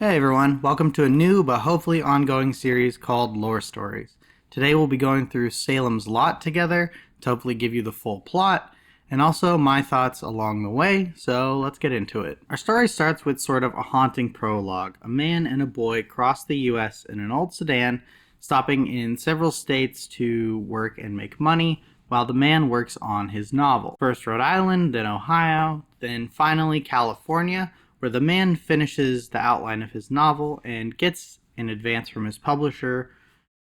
Hey everyone, welcome to a new but hopefully ongoing series called Lore Stories. Today we'll be going through Salem's Lot together to hopefully give you the full plot and also my thoughts along the way, so let's get into it. Our story starts with sort of a haunting prologue. A man and a boy cross the US in an old sedan, stopping in several states to work and make money while the man works on his novel. First Rhode Island, then Ohio, then finally California, where the man finishes the outline of his novel and gets an advance from his publisher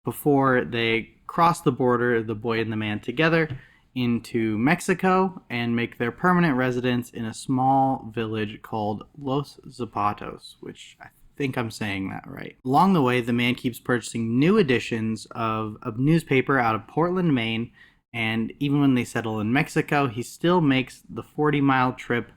before they cross the border, the boy and the man together, into Mexico and make their permanent residence in a small village called Los Zapatos, which I think I'm saying that right. Along the way, the man keeps purchasing new editions of a newspaper out of Portland, Maine, and even when they settle in Mexico, he still makes the 40-mile trip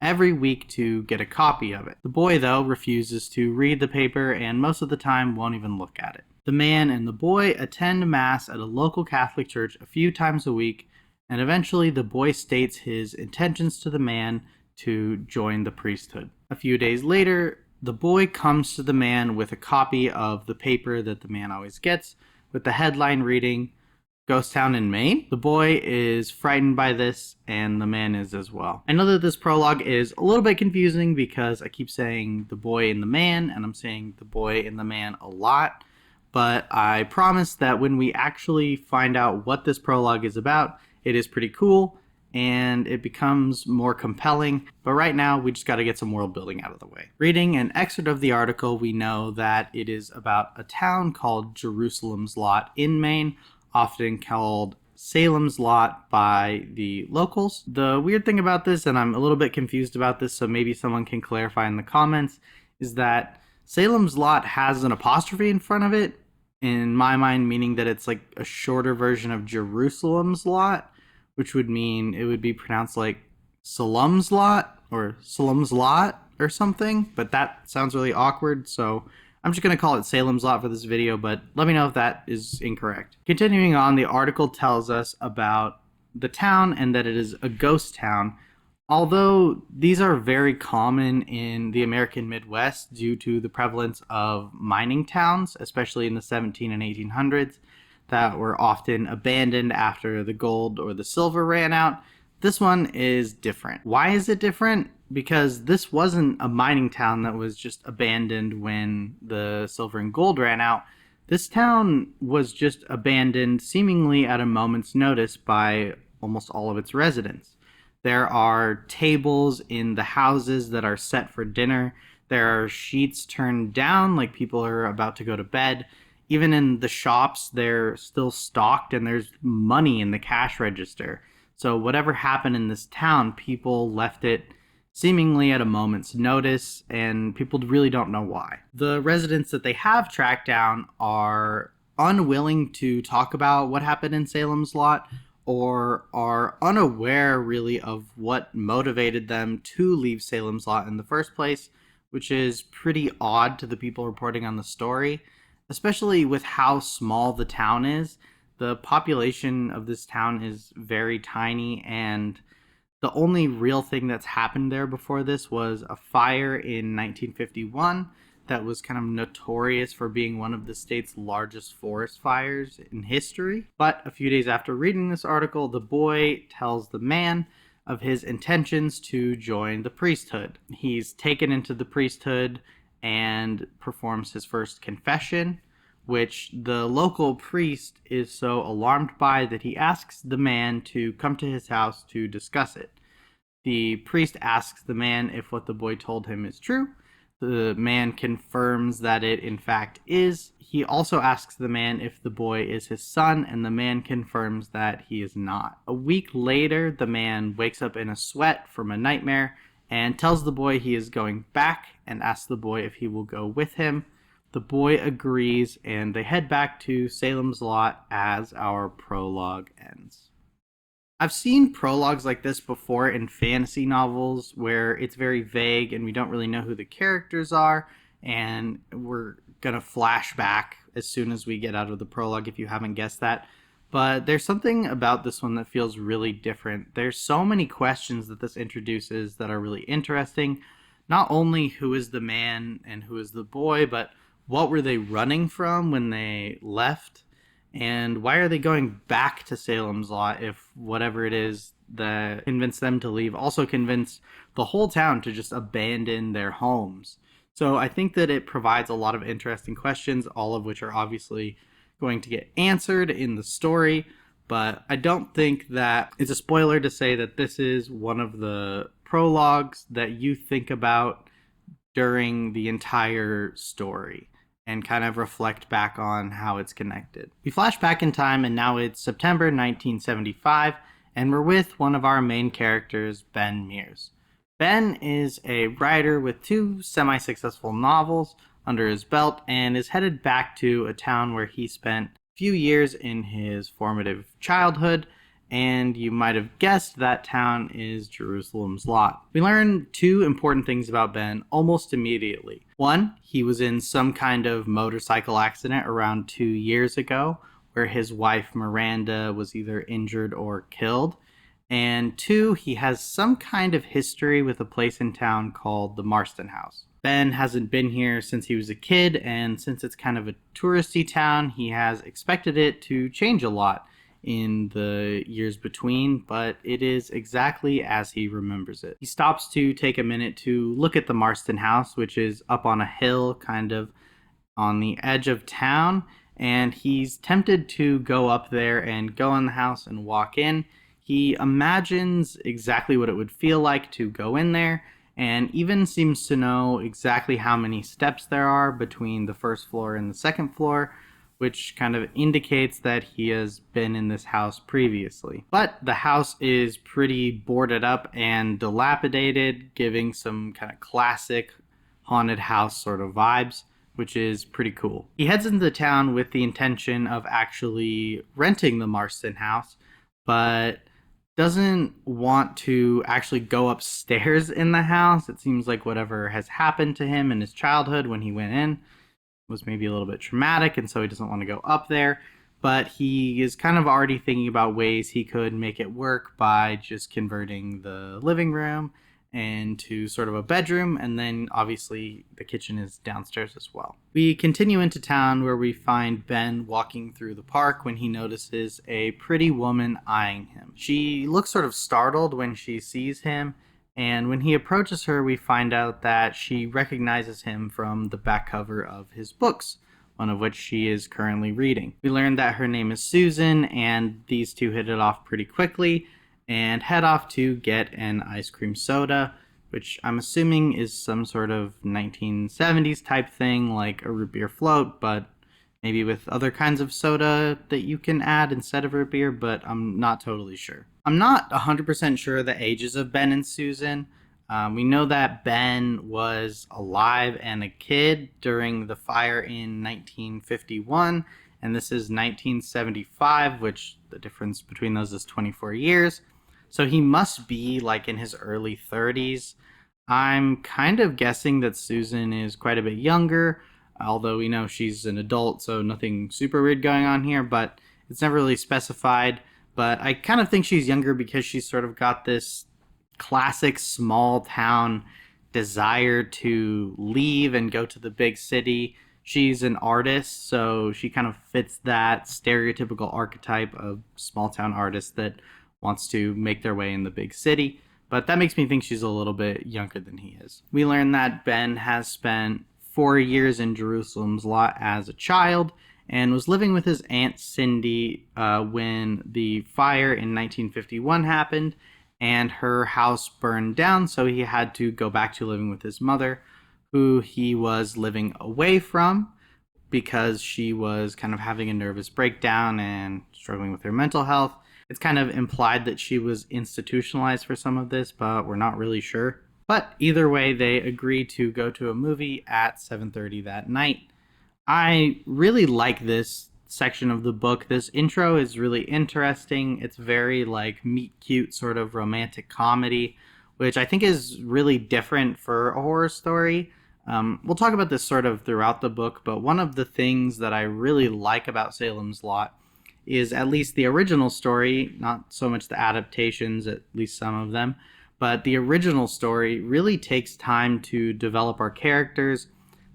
every week to get a copy of it. The boy, though, refuses to read the paper and most of the time won't even look at it. The man and the boy attend Mass at a local Catholic church a few times a week, and eventually the boy states his intentions to the man to join the priesthood. A few days later, the boy comes to the man with a copy of the paper that the man always gets, with the headline reading, Ghost Town in Maine. The boy is frightened by this, and the man is as well. I know that this prologue is a little bit confusing because I keep saying the boy and the man, and I'm saying the boy and the man a lot, but I promise that when we actually find out what this prologue is about, it is pretty cool, and it becomes more compelling, but right now we just got to get some world building out of the way. Reading an excerpt of the article, we know that it is about a town called Jerusalem's Lot in Maine, often called Salem's Lot by the locals. The weird thing about this, and I'm a little bit confused about this, so maybe someone can clarify in the comments, is that Salem's Lot has an apostrophe in front of it, in my mind, meaning that it's like a shorter version of Jerusalem's Lot, which would mean it would be pronounced like Salem's Lot or Salem's Lot or something, but that sounds really awkward, so I'm just going to call it Salem's Lot for this video, but let me know if that is incorrect. Continuing on, the article tells us about the town and that it is a ghost town. Although these are very common in the American Midwest due to the prevalence of mining towns, especially in the 17 and 1800s, that were often abandoned after the gold or the silver ran out, this one is different. Why is it different? Because this wasn't a mining town that was just abandoned when the silver and gold ran out. This town was just abandoned seemingly at a moment's notice by almost all of its residents. There are tables in the houses that are set for dinner. There are sheets turned down like people are about to go to bed. Even in the shops, they're still stocked and there's money in the cash register. So whatever happened in this town, people left it seemingly at a moment's notice, and people really don't know why. The residents that they have tracked down are unwilling to talk about what happened in Salem's Lot, or are unaware really of what motivated them to leave Salem's Lot in the first place, which is pretty odd to the people reporting on the story, especially with how small the town is. The population of this town is very tiny, and the only real thing that's happened there before this was a fire in 1951 that was kind of notorious for being one of the state's largest forest fires in history. But a few days after reading this article, the boy tells the man of his intentions to join the priesthood. He's taken into the priesthood and performs his first confession, which the local priest is so alarmed by that he asks the man to come to his house to discuss it. The priest asks the man if what the boy told him is true. The man confirms that it in fact is. He also asks the man if the boy is his son, and the man confirms that he is not. A week later, the man wakes up in a sweat from a nightmare and tells the boy he is going back and asks the boy if he will go with him. The boy agrees, and they head back to Salem's Lot as our prologue ends. I've seen prologues like this before in fantasy novels where it's very vague and we don't really know who the characters are, and we're going to flash back as soon as we get out of the prologue if you haven't guessed that. But there's something about this one that feels really different. There's so many questions that this introduces that are really interesting. not only who is the man and who is the boy, but what were they running from when they left? And why are they going back to Salem's Lot if whatever it is that convinced them to leave also convinced the whole town to just abandon their homes? So I think that it provides a lot of interesting questions, all of which are obviously going to get answered in the story. But I don't think that it's a spoiler to say that this is one of the prologues that you think about during the entire story and kind of reflect back on how it's connected. We flash back in time, and now it's September 1975, and we're with one of our main characters, Ben Mears. Ben is a writer with 2 semi-successful novels under his belt and is headed back to a town where he spent a few years in his formative childhood, and you might have guessed that town is Jerusalem's Lot. We learn 2 important things about Ben almost immediately. One, he was in some kind of motorcycle accident around 2 years ago where his wife Miranda was either injured or killed. And 2, he has some kind of history with a place in town called the Marston House. Ben hasn't been here since he was a kid, and since it's kind of a touristy town, he has expected it to change a lot in the years between, but it is exactly as he remembers it. He stops to take a minute to look at the Marston House, which is up on a hill kind of on the edge of town, and he's tempted to go up there and go in the house and walk in. He imagines exactly what it would feel like to go in there, and even seems to know exactly how many steps there are between the first floor and the second floor, which kind of indicates that he has been in this house previously. But the house is pretty boarded up and dilapidated, giving some kind of classic haunted house sort of vibes, which is pretty cool. He heads into town with the intention of actually renting the Marston House, but doesn't want to actually go upstairs in the house. It seems like whatever has happened to him in his childhood when he went in was maybe a little bit traumatic, and so he doesn't want to go up there. But he is kind of already thinking about ways he could make it work by just converting the living room into sort of a bedroom, and then obviously the kitchen is downstairs as well. We continue into town where we find Ben walking through the park when he notices a pretty woman eyeing him. She looks sort of startled when she sees him, and when he approaches her, we find out that she recognizes him from the back cover of his books, one of which she is currently reading. We learn that her name is Susan, and these two hit it off pretty quickly and head off to get an ice cream soda, which I'm assuming is some sort of 1970s type thing, like a root beer float, but maybe with other kinds of soda that you can add instead of root beer, but I'm not totally sure. I'm not 100% sure the ages of Ben and Susan. We know that Ben was alive and a kid during the fire in 1951, and this is 1975, which the difference between those is 24 years. So he must be like in his early 30s. I'm kind of guessing that Susan is quite a bit younger, although we know she's an adult, so nothing super weird going on here, but it's never really specified. But I kind of think she's younger because she's sort of got this classic small town desire to leave and go to the big city. She's an artist, so she kind of fits that stereotypical archetype of small town artist that wants to make their way in the big city. But that makes me think she's a little bit younger than he is. We learn that Ben has spent 4 years in Jerusalem's Lot as a child and was living with his Aunt Cindy when the fire in 1951 happened and her house burned down, so he had to go back to living with his mother, who he was living away from because she was kind of having a nervous breakdown and struggling with her mental health. It's kind of implied that she was institutionalized for some of this, but we're not really sure. But either way, they agree to go to a movie at 7:30 that night. I really like this section of the book. This intro is really interesting. It's very like meet cute sort of romantic comedy, which I think is really different for a horror story. We'll talk about this sort of throughout the book, but one of the things that I really like about Salem's Lot is at least the original story, not so much the adaptations, at least some of them, But the original story really takes time to develop our characters.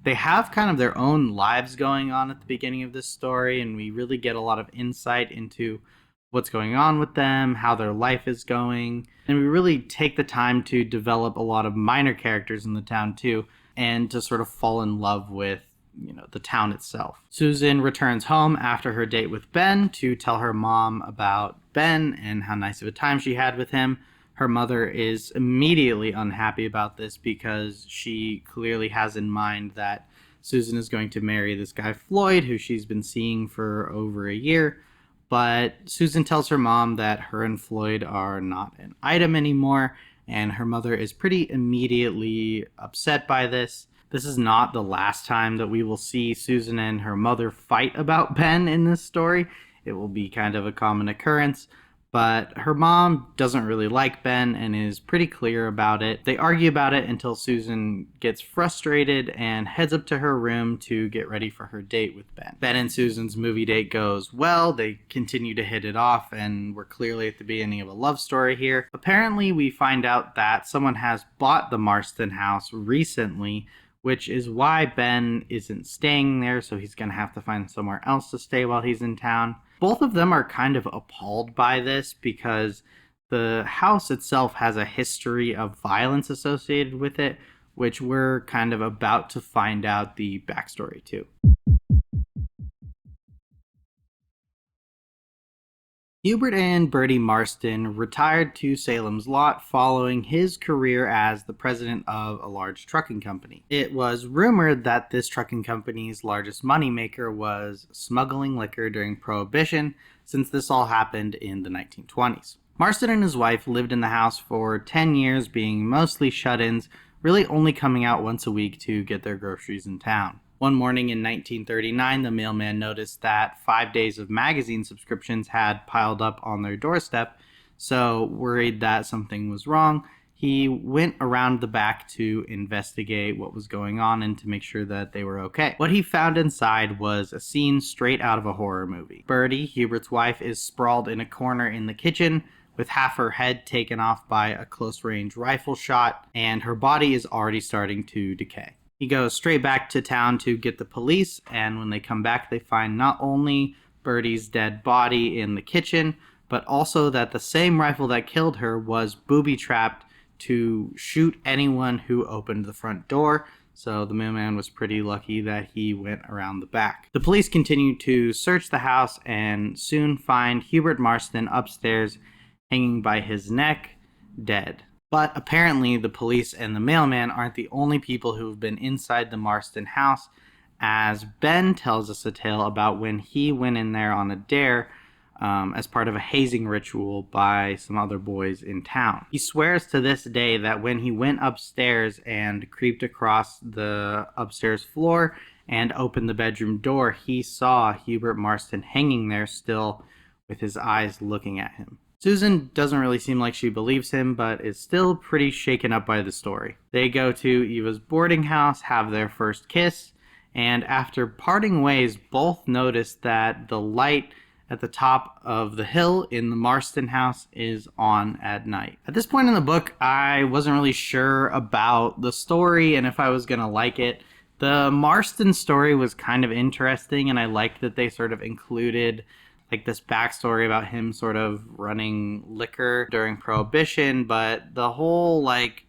They have kind of their own lives going on at the beginning of this story, and we really get a lot of insight into what's going on with them, how their life is going. And we really take the time to develop a lot of minor characters in the town too, and to sort of fall in love with the town itself. Susan returns home after her date with Ben to tell her mom about Ben and how nice of a time she had with him. Her mother is immediately unhappy about this because she clearly has in mind that Susan is going to marry this guy Floyd, who she's been seeing for over a year. But Susan tells her mom that her and Floyd are not an item anymore, and her mother is pretty immediately upset by this. This is not the last time that we will see Susan and her mother fight about Ben in this story. It will be kind of a common occurrence. But her mom doesn't really like Ben and is pretty clear about it. They argue about it until Susan gets frustrated and heads up to her room to get ready for her date with Ben. Ben and Susan's movie date goes well. They continue to hit it off, and we're clearly at the beginning of a love story here. Apparently, we find out that someone has bought the Marston house recently, which is why Ben isn't staying there, so he's going to have to find somewhere else to stay while he's in town. Both of them are kind of appalled by this because the house itself has a history of violence associated with it, which we're kind of about to find out the backstory to. Hubert and Bertie Marston retired to Salem's Lot following his career as the president of a large trucking company. It was rumored that this trucking company's largest moneymaker was smuggling liquor during Prohibition, since this all happened in the 1920s. Marston and his wife lived in the house for 10 years, being mostly shut-ins, really only coming out once a week to get their groceries in town. One morning in 1939, the mailman noticed that 5 days of magazine subscriptions had piled up on their doorstep, so worried that something was wrong, he went around the back to investigate what was going on and to make sure that they were okay. What he found inside was a scene straight out of a horror movie. Bertie, Hubert's wife, is sprawled in a corner in the kitchen with half her head taken off by a close-range rifle shot, and her body is already starting to decay. He goes straight back to town to get the police, and when they come back, they find not only Bertie's dead body in the kitchen, but also that the same rifle that killed her was booby-trapped to shoot anyone who opened the front door, so the mailman was pretty lucky that he went around the back. The police continue to search the house and soon find Hubert Marston upstairs, hanging by his neck, dead. But apparently the police and the mailman aren't the only people who have been inside the Marston house, as Ben tells us a tale about when he went in there on a dare as part of a hazing ritual by some other boys in town. He swears to this day that when he went upstairs and creeped across the upstairs floor and opened the bedroom door, he saw Hubert Marston hanging there still with his eyes looking at him. Susan doesn't really seem like she believes him, but is still pretty shaken up by the story. They go to Eva's boarding house, have their first kiss, and after parting ways, both notice that the light at the top of the hill in the Marston house is on at night. At this point in the book, I wasn't really sure about the story and if I was going to like it. The Marston story was kind of interesting, and I liked that they sort of included like this backstory about him sort of running liquor during Prohibition, but the whole like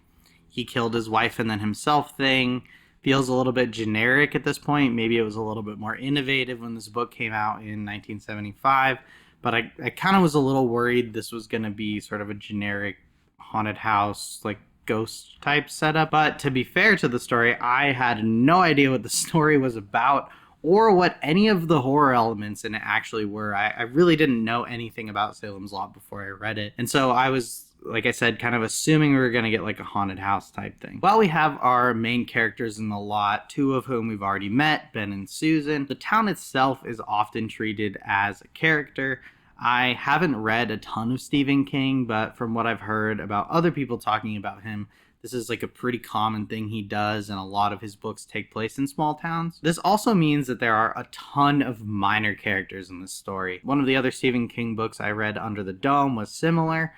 he killed his wife and then himself thing feels a little bit generic at this point. Maybe it was a little bit more innovative when this book came out in 1975, but I kind of was a little worried this was going to be sort of a generic haunted house, like ghost type setup. But to be fair to the story, I had no idea what the story was about or what any of the horror elements in it actually were. I really didn't know anything about Salem's Lot before I read it. And so I was, like I said, kind of assuming we were going to get like a haunted house type thing. While we have our main characters in the lot, two of whom we've already met, Ben and Susan, the town itself is often treated as a character. I haven't read a ton of Stephen King, but from what I've heard about other people talking about him, this is like a pretty common thing he does, and a lot of his books take place in small towns. This also means that there are a ton of minor characters in this story. One of the other Stephen King books I read, Under the Dome, was similar.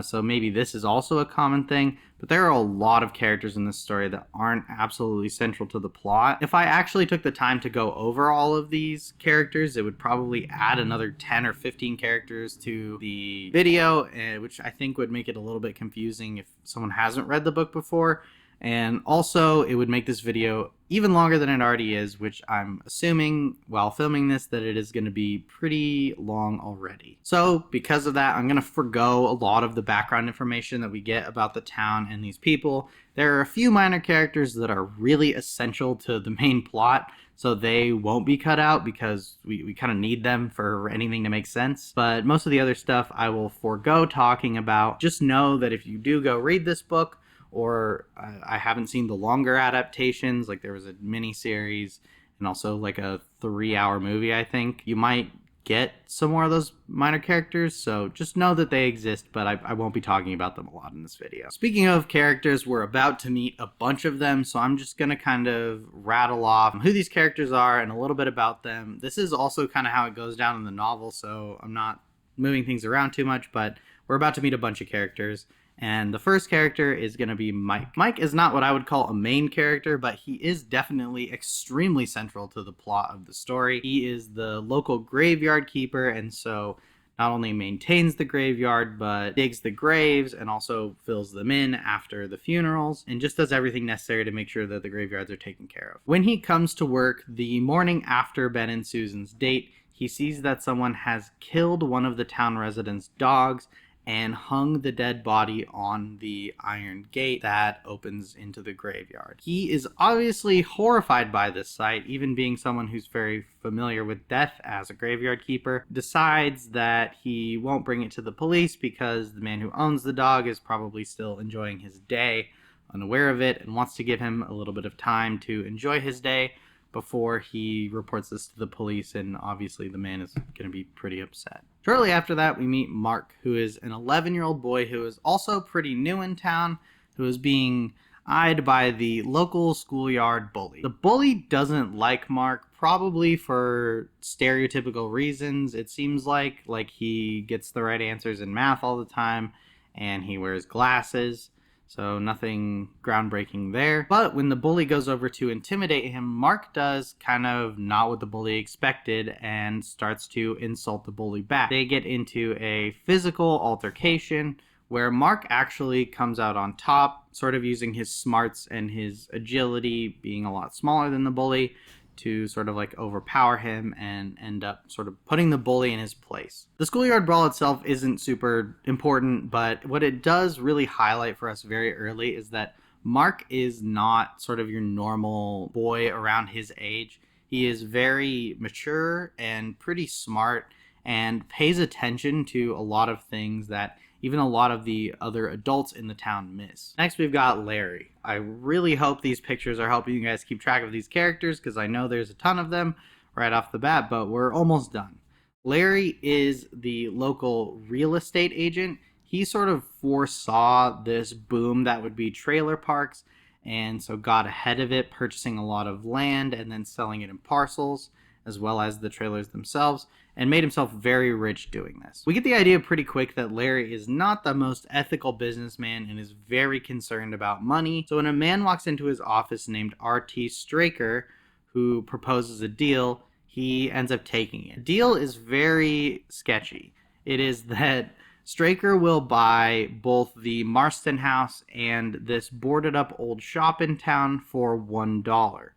So maybe this is also a common thing, but there are a lot of characters in this story that aren't absolutely central to the plot. If I actually took the time to go over all of these characters, it would probably add another 10 or 15 characters to the video, which I think would make it a little bit confusing if someone hasn't read the book before. And also, it would make this video even longer than it already is, which I'm assuming while filming this that it is going to be pretty long already. So because of that, I'm going to forgo a lot of the background information that we get about the town and these people. There are a few minor characters that are really essential to the main plot, so they won't be cut out because we kind of need them for anything to make sense. But most of the other stuff I will forego talking about. Just know that if you do go read this book, or I haven't seen the longer adaptations, like there was a mini series and also like a 3-hour movie, I think, you might get some more of those minor characters, so just know that they exist, but I won't be talking about them a lot in this video. Speaking of characters, we're about to meet a bunch of them, so I'm just gonna kind of rattle off who these characters are and a little bit about them. This is also kind of how it goes down in the novel, so I'm not moving things around too much, but we're about to meet a bunch of characters. And the first character is going to be Mike. Mike is not what I would call a main character, but he is definitely extremely central to the plot of the story. He is the local graveyard keeper, and so not only maintains the graveyard, but digs the graves and also fills them in after the funerals, and just does everything necessary to make sure that the graveyards are taken care of. When he comes to work the morning after Ben and Susan's date, he sees that someone has killed one of the town residents' dogs and hung the dead body on the iron gate that opens into the graveyard. He is obviously horrified by this sight, even being someone who's very familiar with death as a graveyard keeper, decides that he won't bring it to the police because the man who owns the dog is probably still enjoying his day, unaware of it, and wants to give him a little bit of time to enjoy his day before he reports this to the police, and obviously the man is going to be pretty upset. Shortly after that, we meet Mark, who is an 11-year-old boy who is also pretty new in town, who is being eyed by the local schoolyard bully. The bully doesn't like Mark, probably for stereotypical reasons. It seems like he gets the right answers in math all the time, and he wears glasses. So nothing groundbreaking there. But when the bully goes over to intimidate him, Mark does kind of not what the bully expected and starts to insult the bully back. They get into a physical altercation where Mark actually comes out on top, sort of using his smarts and his agility, being a lot smaller than the bully, to sort of like overpower him and end up sort of putting the bully in his place. The schoolyard brawl itself isn't super important, but what it does really highlight for us very early is that Mark is not sort of your normal boy around his age. He is very mature and pretty smart and pays attention to a lot of things that even a lot of the other adults in the town miss. Next, we've got Larry. I really hope these pictures are helping you guys keep track of these characters, because I know there's a ton of them right off the bat, but we're almost done. Larry is the local real estate agent. He sort of foresaw this boom that would be trailer parks, and so got ahead of it, purchasing a lot of land and then selling it in parcels, as well as the trailers themselves, and made himself very rich doing this. We get the idea pretty quick that Larry is not the most ethical businessman and is very concerned about money. So when a man walks into his office named R.T. Straker, who proposes a deal, he ends up taking it. The deal is very sketchy. It is that Straker will buy both the Marston house and this boarded up old shop in town for $1.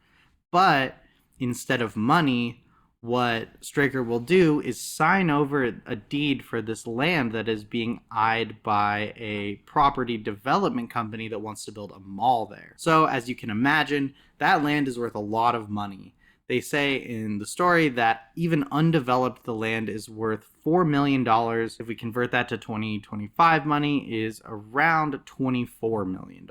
But instead of money, what Straker will do is sign over a deed for this land that is being eyed by a property development company that wants to build a mall there. So as you can imagine, that land is worth a lot of money. They say in the story that even undeveloped, the land is worth $4 million. If we convert that to 2025 money, is around $24 million.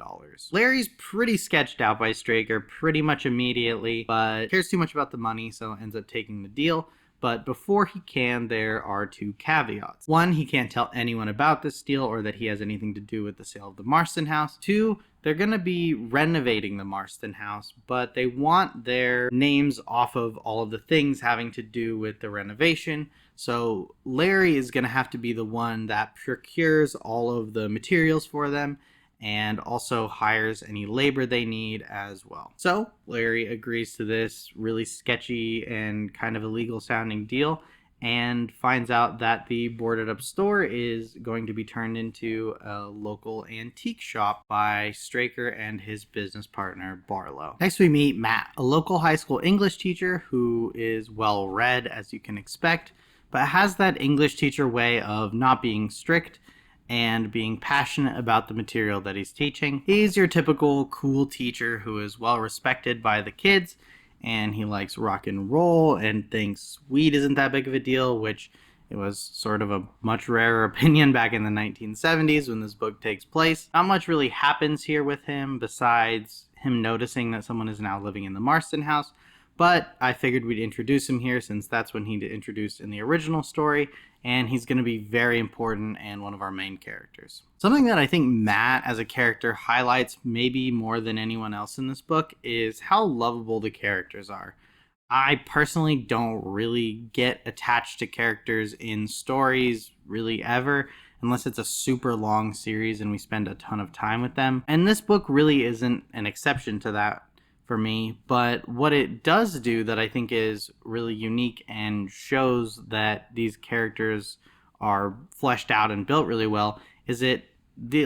Larry's pretty sketched out by Straker pretty much immediately, but cares too much about the money, so ends up taking the deal. but before he can, there are two caveats. One, he can't tell anyone about this deal or that he has anything to do with the sale of the Marston house. Two, they're going to be renovating the Marston house, but they want their names off of all of the things having to do with the renovation. So Larry is going to have to be the one that procures all of the materials for them and also hires any labor they need as well. So Larry agrees to this really sketchy and kind of illegal sounding deal and finds out that the boarded up store is going to be turned into a local antique shop by Straker and his business partner Barlow. Next we meet Matt, a local high school English teacher who is well read as you can expect, but has that English teacher way of not being strict and being passionate about the material that he's teaching. He's your typical cool teacher who is well respected by the kids, and he likes rock and roll and thinks weed isn't that big of a deal, which it was sort of a much rarer opinion back in the 1970s when this book takes place. Not much really happens here with him besides him noticing that someone is now living in the Marston house, but I figured we'd introduce him here since that's when he introduced in the original story, and he's going to be very important and one of our main characters. Something that I think Matt as a character highlights maybe more than anyone else in this book is how lovable the characters are. I personally don't really get attached to characters in stories really ever, unless it's a super long series and we spend a ton of time with them. And this book really isn't an exception to that for me, but what it does do that I think is really unique and shows that these characters are fleshed out and built really well is a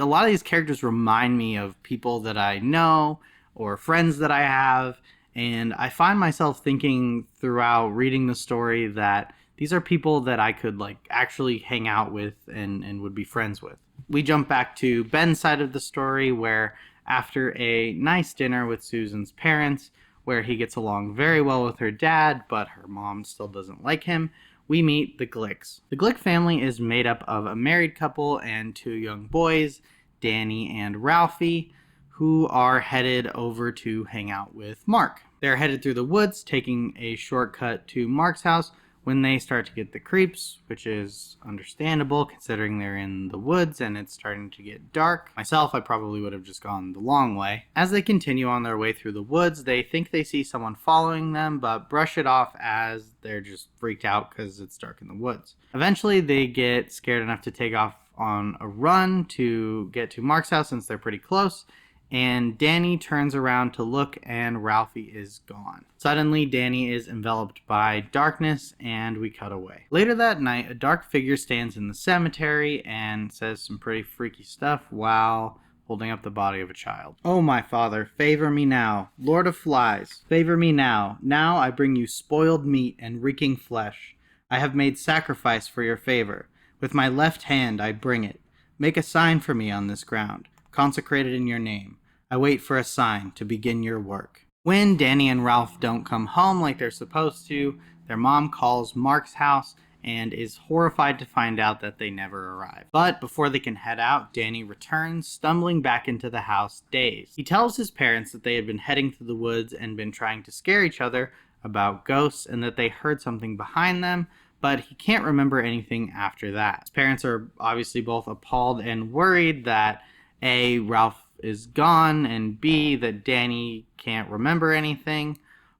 lot of these characters remind me of people that I know or friends that I have, and I find myself thinking throughout reading the story that these are people that I could actually hang out with and would be friends with. We jump back to Ben's side of the story where after a nice dinner with Susan's parents, where he gets along very well with her dad, but her mom still doesn't like him, we meet the Glicks. The Glick family is made up of a married couple and two young boys, Danny and Ralphie, who are headed over to hang out with Mark. They're headed through the woods, taking a shortcut to Mark's house, when they start to get the creeps, which is understandable considering they're in the woods and it's starting to get dark. Myself, I probably would have just gone the long way. As they continue on their way through the woods, they think they see someone following them, but brush it off as they're just freaked out because it's dark in the woods. Eventually, they get scared enough to take off on a run to get to Mark's house since they're pretty close, and Danny turns around to look and Ralphie is gone. Suddenly, Danny is enveloped by darkness and we cut away. Later that night, a dark figure stands in the cemetery and says some pretty freaky stuff while holding up the body of a child. "Oh, my father, favor me now, Lord of Flies, favor me now. Now I bring you spoiled meat and reeking flesh. I have made sacrifice for your favor. With my left hand I bring it. Make a sign for me on this ground, consecrated in your name. I wait for a sign to begin your work." When Danny and Ralph don't come home like they're supposed to, their mom calls Mark's house and is horrified to find out that they never arrived. But before they can head out, Danny returns, stumbling back into the house, dazed. He tells his parents that they had been heading through the woods and been trying to scare each other about ghosts and that they heard something behind them, but he can't remember anything after that. His parents are obviously both appalled and worried that A, Ralph is gone, and B, that Danny can't remember anything.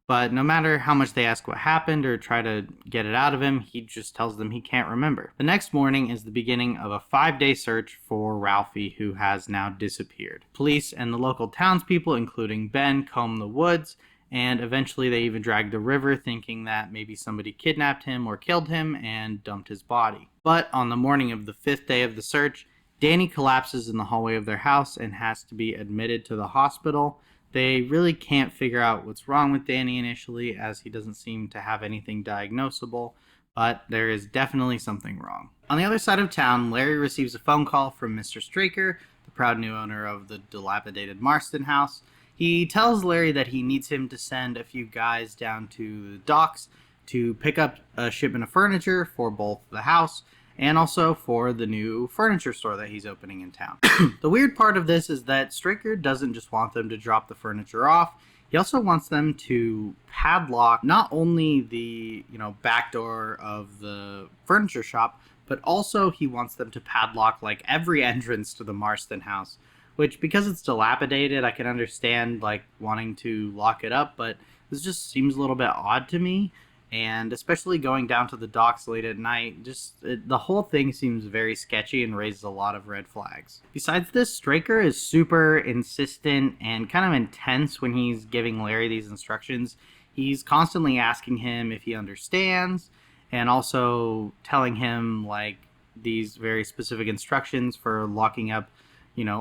But no matter how much they ask what happened or try to get it out of him, he just tells them he can't remember. The next morning is the beginning of a 5-day search for Ralphie, who has now disappeared. Police and the local townspeople, including Ben, comb the woods, and eventually they even drag the river, thinking that maybe somebody kidnapped him or killed him and dumped his body. But on the morning of the 5th day of the search, Danny collapses in the hallway of their house and has to be admitted to the hospital. They really can't figure out what's wrong with Danny initially, as he doesn't seem to have anything diagnosable, but there is definitely something wrong. On the other side of town, Larry receives a phone call from Mr. Straker, the proud new owner of the dilapidated Marston house. He tells Larry that he needs him to send a few guys down to the docks to pick up a shipment of furniture for both the house and also for the new furniture store that he's opening in town. The weird part of this is that Straker doesn't just want them to drop the furniture off. He also wants them to padlock not only the, back door of the furniture shop, but also he wants them to padlock like every entrance to the Marston house, which, because it's dilapidated, I can understand like wanting to lock it up, but this just seems a little bit odd to me. And especially going down to the docks late at night, the whole thing seems very sketchy and raises a lot of red flags. Besides this, Straker is super insistent and kind of intense when he's giving Larry these instructions. He's constantly asking him if he understands, and also telling him like these very specific instructions for locking up,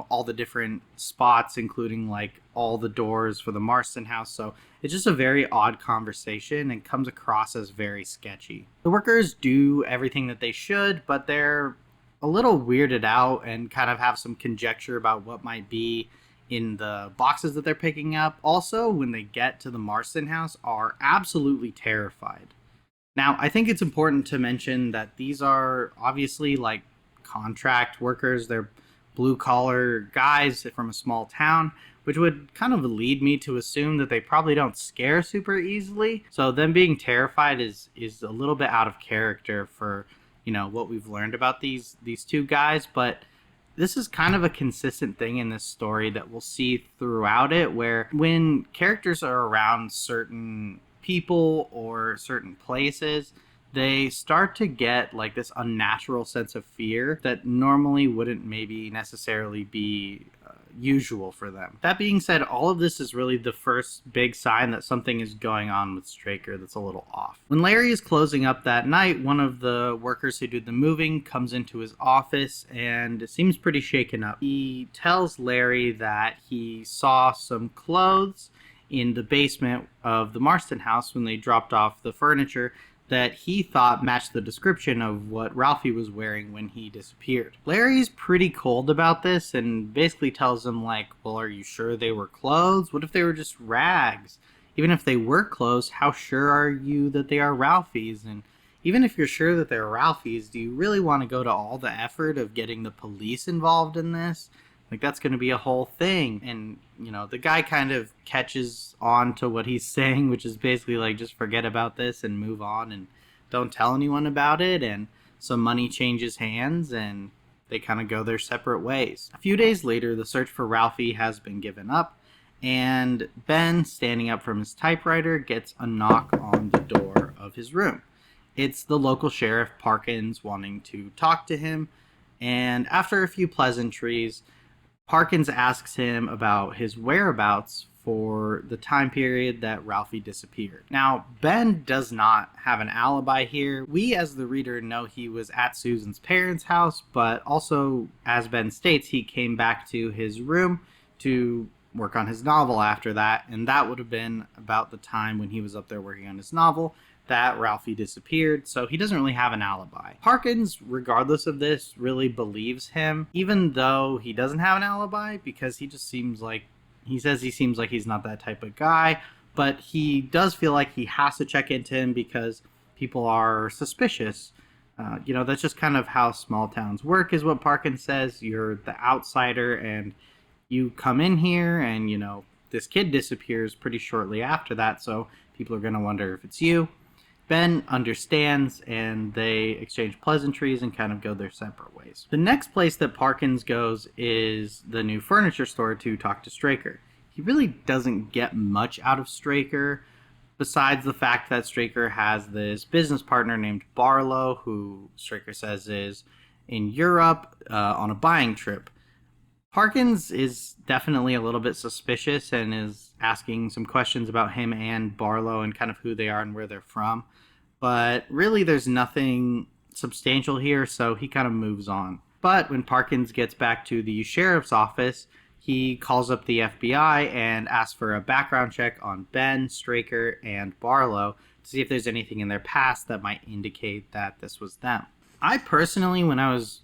all the different spots, including like all the doors for the Marston house. So it's just a very odd conversation and comes across as very sketchy. The workers do everything that they should, but they're a little weirded out and kind of have some conjecture about what might be in the boxes that they're picking up. Also, when they get to the Marston house, are absolutely terrified. Now, I think it's important to mention that these are obviously like contract workers. They're blue collar guys from a small town, which would kind of lead me to assume that they probably don't scare super easily. So them being terrified is a little bit out of character for, what we've learned about these two guys. But this is kind of a consistent thing in this story that we'll see throughout it, where when characters are around certain people or certain places, they start to get like this unnatural sense of fear that normally wouldn't maybe necessarily be usual for them. That being said, all of this is really the first big sign that something is going on with Straker that's a little off. When Larry is closing up that night, one of the workers who did the moving comes into his office and seems pretty shaken up. He tells Larry that he saw some clothes in the basement of the Marston house when they dropped off the furniture that he thought matched the description of what Ralphie was wearing when he disappeared. Larry's pretty cold about this and basically tells him like, well, are you sure they were clothes? What if they were just rags? Even if they were clothes, how sure are you that they are Ralphie's? And even if you're sure that they're Ralphie's, do you really want to go to all the effort of getting the police involved in this? Like, that's going to be a whole thing. And, the guy kind of catches on to what he's saying, which is basically like, just forget about this and move on and don't tell anyone about it. And some money changes hands and they kind of go their separate ways. A few days later, the search for Ralphie has been given up, and Ben, standing up from his typewriter, gets a knock on the door of his room. It's the local sheriff, Parkins, wanting to talk to him. And after a few pleasantries, Parkins asks him about his whereabouts for the time period that Ralphie disappeared. Now, Ben does not have an alibi here. We, as the reader, know he was at Susan's parents' house, but also, as Ben states, he came back to his room to work on his novel after that, and that would have been about the time when he was up there working on his novel that Ralphie disappeared, so he doesn't really have an alibi. Parkins, regardless of this, really believes him, even though he doesn't have an alibi, because he seems like he's not that type of guy, but he does feel like he has to check into him because people are suspicious. That's just kind of how small towns work, is what Parkins says. You're the outsider, and you come in here, and, this kid disappears pretty shortly after that, so people are going to wonder if it's you. Ben understands, and they exchange pleasantries and kind of go their separate ways. The next place that Parkins goes is the new furniture store to talk to Straker. He really doesn't get much out of Straker, besides the fact that Straker has this business partner named Barlow, who Straker says is in Europe on a buying trip. Parkins is definitely a little bit suspicious and is asking some questions about him and Barlow and kind of who they are and where they're from. But really, there's nothing substantial here, so he kind of moves on. But when Parkins gets back to the sheriff's office, he calls up the FBI and asks for a background check on Ben, Straker, and Barlow to see if there's anything in their past that might indicate that this was them. I personally, when I was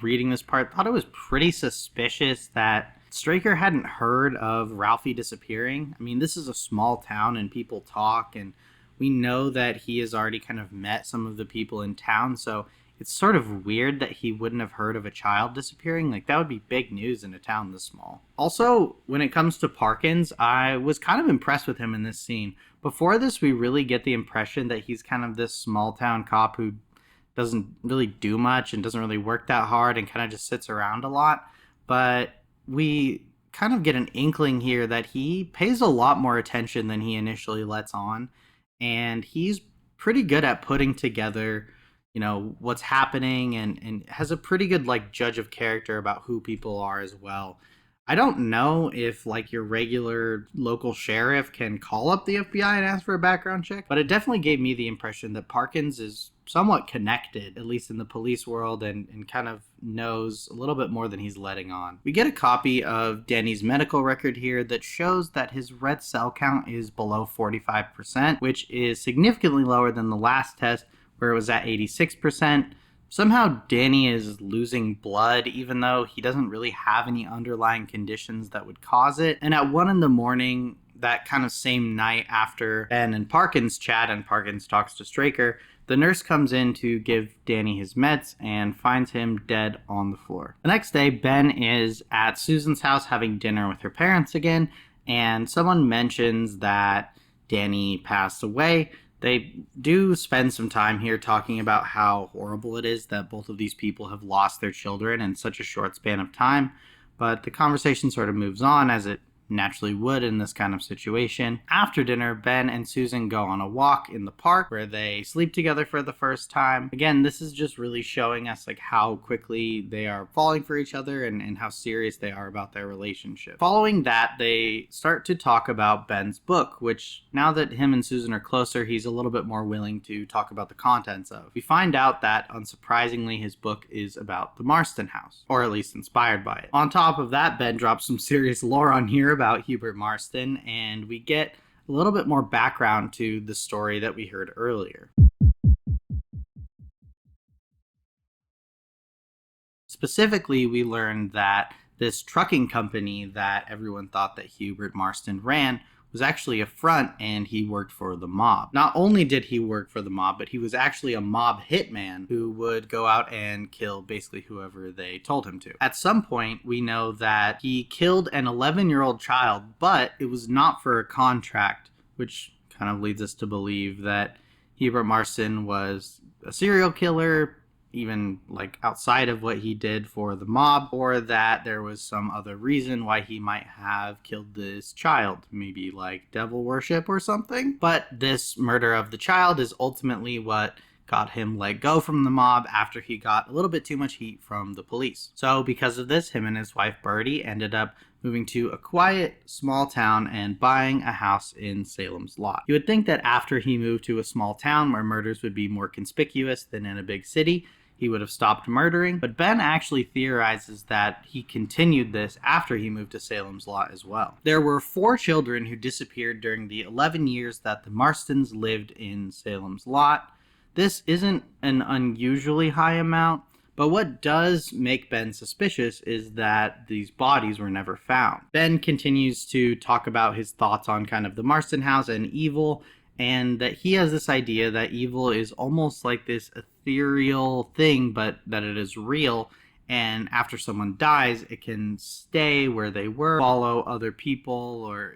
reading this part, thought it was pretty suspicious that Straker hadn't heard of Ralphie disappearing. I mean, this is a small town and people talk, and we know that he has already kind of met some of the people in town, so it's sort of weird that he wouldn't have heard of a child disappearing. Like, that would be big news in a town this small. Also, when it comes to Parkins, I was kind of impressed with him in this scene. Before this, we really get the impression that he's kind of this small town cop who doesn't really do much and doesn't really work that hard and kind of just sits around a lot. But we kind of get an inkling here that he pays a lot more attention than he initially lets on. And he's pretty good at putting together, what's happening, and has a pretty good like judge of character about who people are as well. I don't know if like your regular local sheriff can call up the FBI and ask for a background check, but it definitely gave me the impression that Parkins is somewhat connected, at least in the police world, and kind of knows a little bit more than he's letting on. We get a copy of Danny's medical record here that shows that his red cell count is below 45%, which is significantly lower than the last test where it was at 86%. Somehow Danny is losing blood even though he doesn't really have any underlying conditions that would cause it. And at 1 a.m, that kind of same night after Ben and Parkins chat and Parkins talks to Straker, the nurse comes in to give Danny his meds and finds him dead on the floor. The next day, Ben is at Susan's house having dinner with her parents again, and someone mentions that Danny passed away. They do spend some time here talking about how horrible it is that both of these people have lost their children in such a short span of time, but the conversation sort of moves on as it naturally would in this kind of situation. After dinner, Ben and Susan go on a walk in the park where they sleep together for the first time. Again, this is just really showing us like how quickly they are falling for each other and how serious they are about their relationship. Following that, they start to talk about Ben's book, which now that him and Susan are closer, he's a little bit more willing to talk about the contents of. We find out that, unsurprisingly, his book is about the Marston house, or at least inspired by it. On top of that, Ben drops some serious lore on here about Hubert Marston, and we get a little bit more background to the story that we heard earlier. Specifically, we learned that this trucking company that everyone thought that Hubert Marston ran was actually a front, and he worked for the mob. Not only did he work for the mob, but he was actually a mob hitman who would go out and kill basically whoever they told him to. At some point, we know that he killed an 11-year-old child, but it was not for a contract, which kind of leads us to believe that Hubert Marston was a serial killer, even like outside of what he did for the mob, or that there was some other reason why he might have killed this child, maybe like devil worship or something. But this murder of the child is ultimately what got him let go from the mob after he got a little bit too much heat from the police. So because of this, him and his wife Birdie ended up moving to a quiet, small town and buying a house in Salem's Lot. You would think that after he moved to a small town where murders would be more conspicuous than in a big city, he would have stopped murdering, but Ben actually theorizes that he continued this after he moved to Salem's Lot as well. There were 4 children who disappeared during the 11 years that the Marstons lived in Salem's Lot. This isn't an unusually high amount, but what does make Ben suspicious is that these bodies were never found. Ben continues to talk about his thoughts on kind of the Marston house and evil, and that he has this idea that evil is almost like this ethereal thing, but that it is real, and after someone dies, it can stay where they were, follow other people, or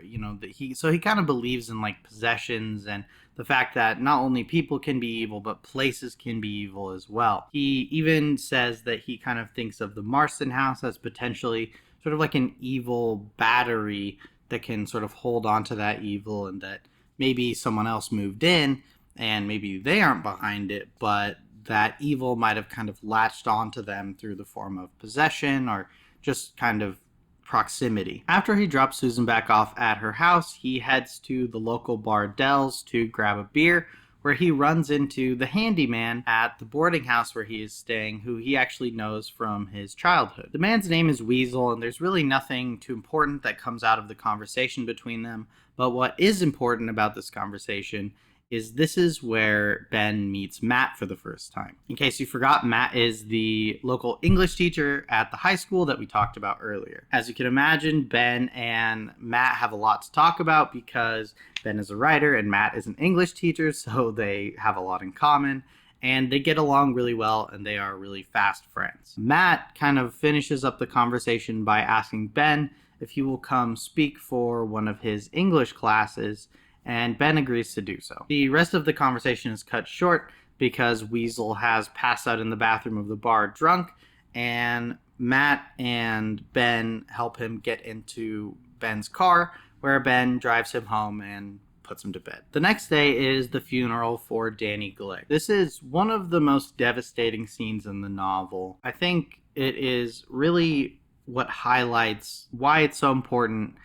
so he kind of believes in like possessions and the fact that not only people can be evil, but places can be evil as well. He even says that he kind of thinks of the Marston house as potentially sort of like an evil battery that can sort of hold on to that evil, and that maybe someone else moved in and maybe they aren't behind it, but that evil might have kind of latched onto them through the form of possession or just kind of proximity. After he drops Susan back off at her house, he heads to the local bar Dell's to grab a beer, where he runs into the handyman at the boarding house where he is staying, who he actually knows from his childhood. The man's name is Weasel, and there's really nothing too important that comes out of the conversation between them, but what is important about this conversation is this is where Ben meets Matt for the first time. In case you forgot, Matt is the local English teacher at the high school that we talked about earlier. As you can imagine, Ben and Matt have a lot to talk about because Ben is a writer and Matt is an English teacher, so they have a lot in common. and they get along really well, and they are really fast friends. Matt kind of finishes up the conversation by asking Ben if he will come speak for one of his English classes, and Ben agrees to do so. The rest of the conversation is cut short because Weasel has passed out in the bathroom of the bar drunk, and Matt and Ben help him get into Ben's car, where Ben drives him home and puts him to bed. The next day is the funeral for Danny Glick. This is one of the most devastating scenes in the novel. I think it is really what highlights why it's so important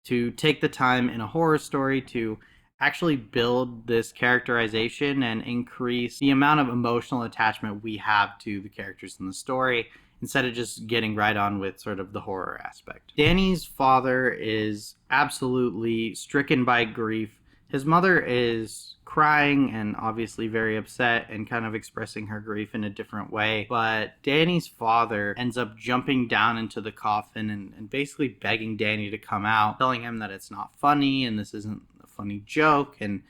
to take the time in a horror story to actually build this characterization and increase the amount of emotional attachment we have to the characters in the story, instead of just getting right on with sort of the horror aspect. Danny's father is absolutely stricken by grief. His mother is crying and obviously very upset and kind of expressing her grief in a different way. But Danny's father ends up jumping down into the coffin and basically begging Danny to come out, telling him that it's not funny and this isn't a funny joke, and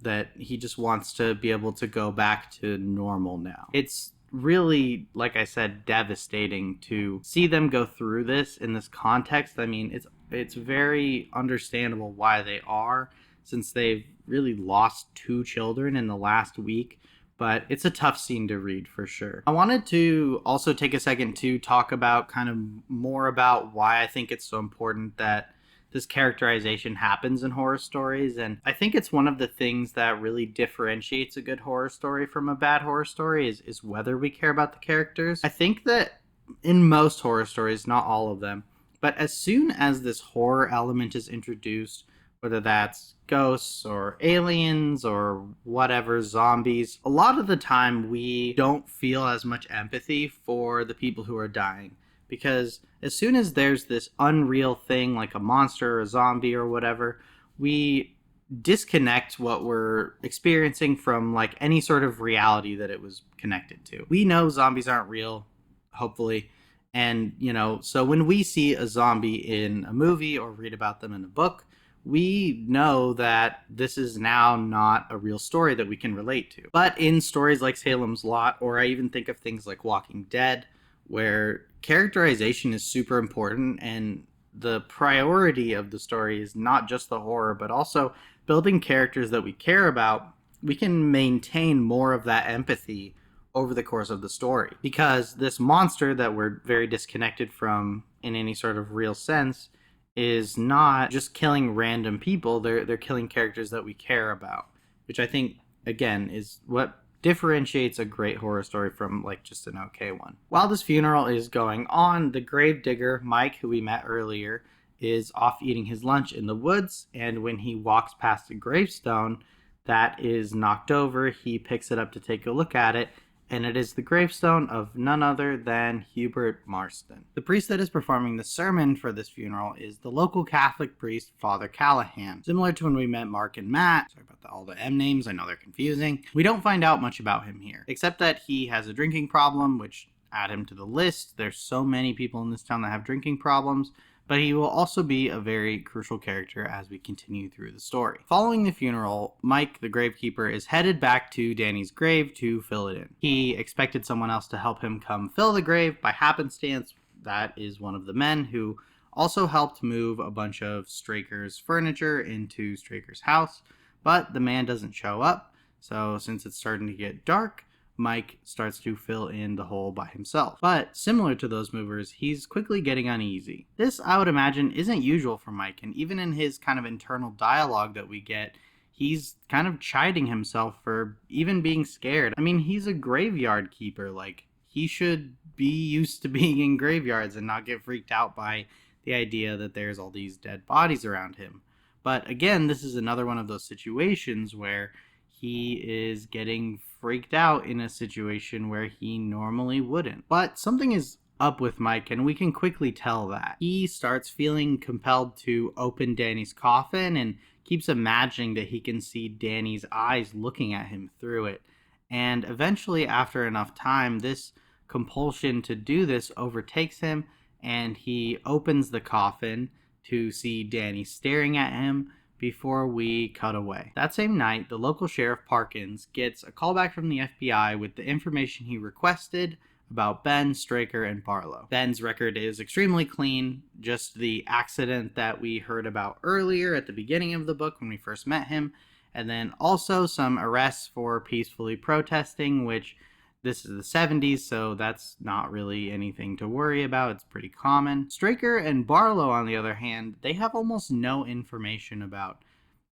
that he just wants to be able to go back to normal now. It's really, like I said, devastating to see them go through this in this context. I mean, it's very understandable why they are, since they've really lost 2 children in the last week, but it's a tough scene to read for sure. I wanted to also take a second to talk about kind of more about why I think it's so important that this characterization happens in horror stories, and I think it's one of the things that really differentiates a good horror story from a bad horror story is whether we care about the characters. I think that in most horror stories, not all of them, but as soon as this horror element is introduced, whether that's ghosts or aliens or whatever, zombies, a lot of the time we don't feel as much empathy for the people who are dying. Because as soon as there's this unreal thing like a monster or a zombie or whatever, we disconnect what we're experiencing from like any sort of reality that it was connected to. We know zombies aren't real, hopefully. And, so when we see a zombie in a movie or read about them in a book, we know that this is now not a real story that we can relate to. But in stories like Salem's Lot, or I even think of things like Walking Dead, where characterization is super important and the priority of the story is not just the horror, but also building characters that we care about, we can maintain more of that empathy over the course of the story. Because this monster that we're very disconnected from in any sort of real sense is not just killing random people, they're killing characters that we care about, which I think, again, is what differentiates a great horror story from like just an okay one. While this funeral is going on, the gravedigger, Mike, who we met earlier, is off eating his lunch in the woods, and when he walks past a gravestone that is knocked over, he picks it up to take a look at it, and it is the gravestone of none other than Hubert Marston. The priest that is performing the sermon for this funeral is the local Catholic priest, Father Callahan. Similar to when we met Mark and Matt, sorry about all the M names, I know they're confusing, we don't find out much about him here, except that he has a drinking problem, which add him to the list. There's so many people in this town that have drinking problems, but he will also be a very crucial character as we continue through the story. Following the funeral, Mike, the gravekeeper, is headed back to Danny's grave to fill it in. He expected someone else to help him come fill the grave. By happenstance, that is one of the men who also helped move a bunch of Straker's furniture into Straker's house, but the man doesn't show up, so since it's starting to get dark, Mike starts to fill in the hole by himself. But similar to those movers, he's quickly getting uneasy. This, I would imagine, isn't usual for Mike, and even in his kind of internal dialogue that we get, he's kind of chiding himself for even being scared. I mean, he's a graveyard keeper. Like, he should be used to being in graveyards and not get freaked out by the idea that there's all these dead bodies around him. But again, this is another one of those situations where he is getting freaked out in a situation where he normally wouldn't. But something is up with Mike, and we can quickly tell that. He starts feeling compelled to open Danny's coffin and keeps imagining that he can see Danny's eyes looking at him through it. And eventually, after enough time, this compulsion to do this overtakes him, and he opens the coffin to see Danny staring at him, before we cut away. That same night, the local sheriff Parkins gets a call back from the FBI with the information he requested about Ben, Straker, and Barlow. Ben's record is extremely clean, just the accident that we heard about earlier at the beginning of the book when we first met him, and then also some arrests for peacefully protesting, which this is the 70s, so that's not really anything to worry about. It's pretty common. Straker and Barlow, on the other hand, they have almost no information about.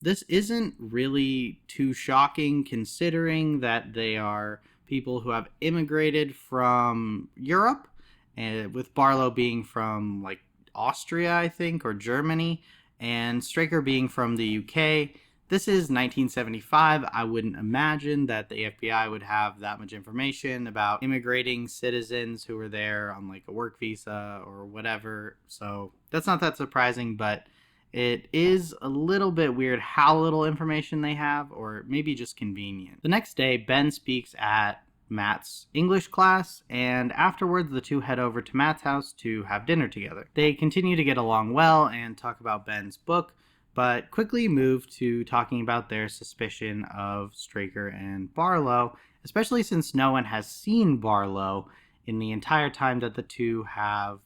This isn't really too shocking considering that they are people who have immigrated from Europe, and with Barlow being from like Austria, I think, or Germany, and Straker being from the UK. This is 1975. I wouldn't imagine that the FBI would have that much information about immigrating citizens who were there on like a work visa or whatever. So that's not that surprising, but it is a little bit weird how little information they have, or maybe just convenient. The next day, Ben speaks at Matt's English class, and afterwards the two head over to Matt's house to have dinner together. They continue to get along well and talk about Ben's book, but quickly move to talking about their suspicion of Straker and Barlow, especially since no one has seen Barlow in the entire time that the two have,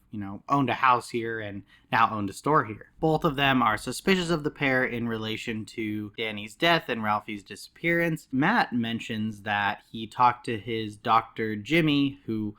owned a house here and now owned a store here. Both of them are suspicious of the pair in relation to Danny's death and Ralphie's disappearance. Matt mentions that he talked to his doctor, Jimmy, who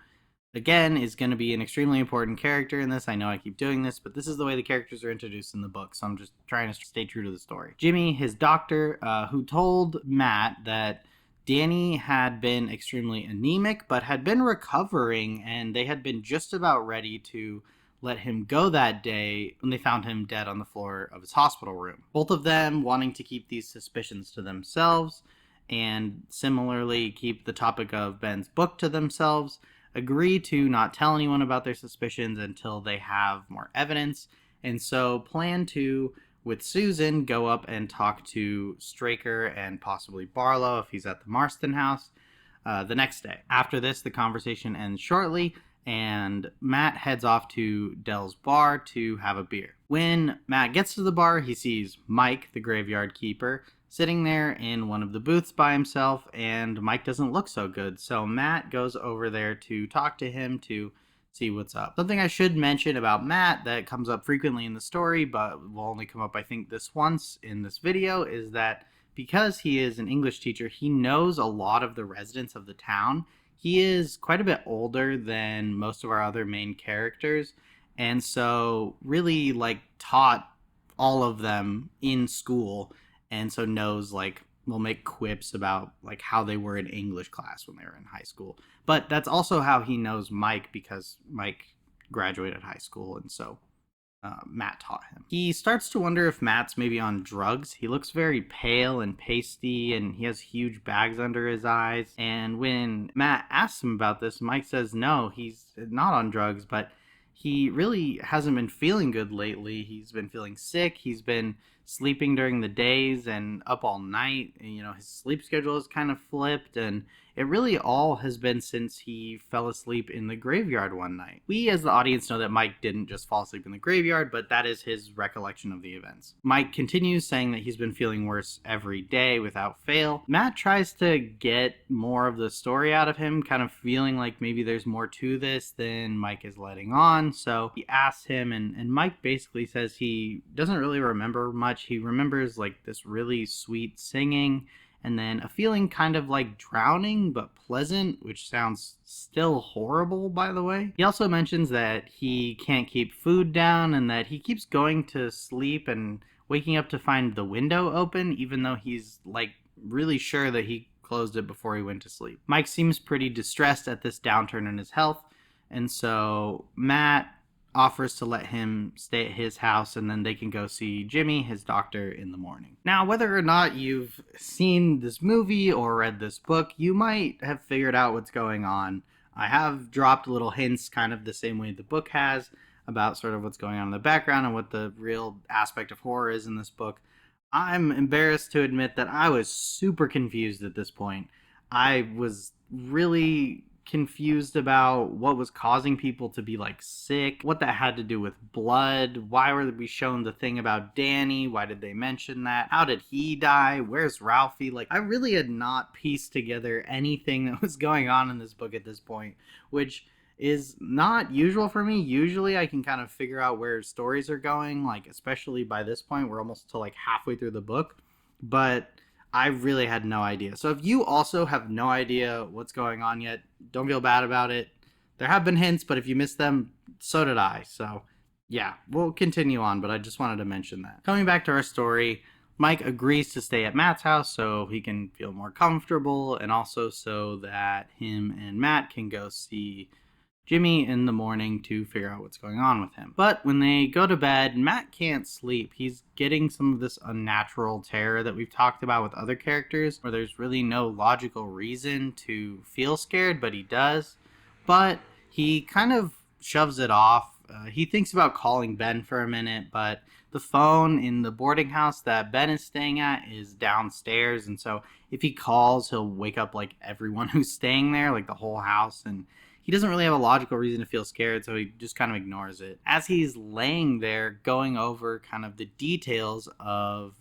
again is going to be an extremely important character in this. I know I keep doing this, but this is the way the characters are introduced in the book, so I'm just trying to stay true to the story. Jimmy, his doctor, who told Matt that Danny had been extremely anemic, but had been recovering, and they had been just about ready to let him go that day when they found him dead on the floor of his hospital room. Both of them wanting to keep these suspicions to themselves, and similarly keep the topic of Ben's book to themselves, agree to not tell anyone about their suspicions until they have more evidence, and so plan to, with Susan, go up and talk to Straker and possibly Barlow if he's at the Marston house the next day. After this, the conversation ends shortly, and Matt heads off to Dell's bar to have a beer. When Matt gets to the bar, he sees Mike, the graveyard keeper, sitting there in one of the booths by himself, and Mike doesn't look so good, so Matt goes over there to talk to him to see what's up. Something I should mention about Matt that comes up frequently in the story, but will only come up I think this once in this video, is that because he is an English teacher, he knows a lot of the residents of the town. He is quite a bit older than most of our other main characters, and so really taught all of them in school, and so knows will make quips about how they were in English class when they were in high school. But that's also how he knows Mike, because Mike graduated high school, and so Matt taught him. He starts to wonder if Matt's maybe on drugs. He looks very pale and pasty, and he has huge bags under his eyes. And when Matt asks him about this, Mike says no, he's not on drugs, but he really hasn't been feeling good lately. He's been feeling sick. He's been sleeping during the days and up all night. His sleep schedule is kind of flipped, and it really all has been since he fell asleep in the graveyard one night. We as the audience know that Mike didn't just fall asleep in the graveyard, but that is his recollection of the events. Mike continues saying that he's been feeling worse every day without fail. Matt tries to get more of the story out of him, kind of feeling like maybe there's more to this than Mike is letting on. So he asks him, and Mike basically says he doesn't really remember much. He remembers this really sweet singing, and then a feeling kind of like drowning but pleasant, which sounds still horrible, by the way. He also mentions that he can't keep food down and that he keeps going to sleep and waking up to find the window open, even though he's really sure that he closed it before he went to sleep. Mike seems pretty distressed at this downturn in his health, and so Matt offers to let him stay at his house, and then they can go see Jimmy, his doctor, in the morning. Now, whether or not you've seen this movie or read this book, you might have figured out what's going on. I have dropped little hints, kind of the same way the book has, about sort of what's going on in the background and what the real aspect of horror is in this book. I'm embarrassed to admit that I was super confused at this point. I was really confused about what was causing people to be like sick, what that had to do with blood. Why were we shown the thing about Danny? Why did they mention that? How did he die? Where's Ralphie? Like, I really had not pieced together anything that was going on in this book at this point, which is not usual for me. Usually I can kind of figure out where stories are going, like especially by this point we're almost to like halfway through the book, but I really had no idea. So if you also have no idea what's going on yet, don't feel bad about it. There have been hints, but if you missed them, so did I. So yeah, we'll continue on, but I just wanted to mention that. Coming back to our story, Mike agrees to stay at Matt's house so he can feel more comfortable, and also so that him and Matt can go see Jimmy in the morning to figure out what's going on with him. But when they go to bed, Matt can't sleep. He's getting some of this unnatural terror that we've talked about with other characters, where there's really no logical reason to feel scared, but he does. But he kind of shoves it off. He thinks about calling Ben for a minute, but the phone in the boarding house that Ben is staying at is downstairs, and so if he calls, he'll wake up like everyone who's staying there, like the whole house, and he doesn't really have a logical reason to feel scared, so he just kind of ignores it. As he's laying there going over kind of the details of,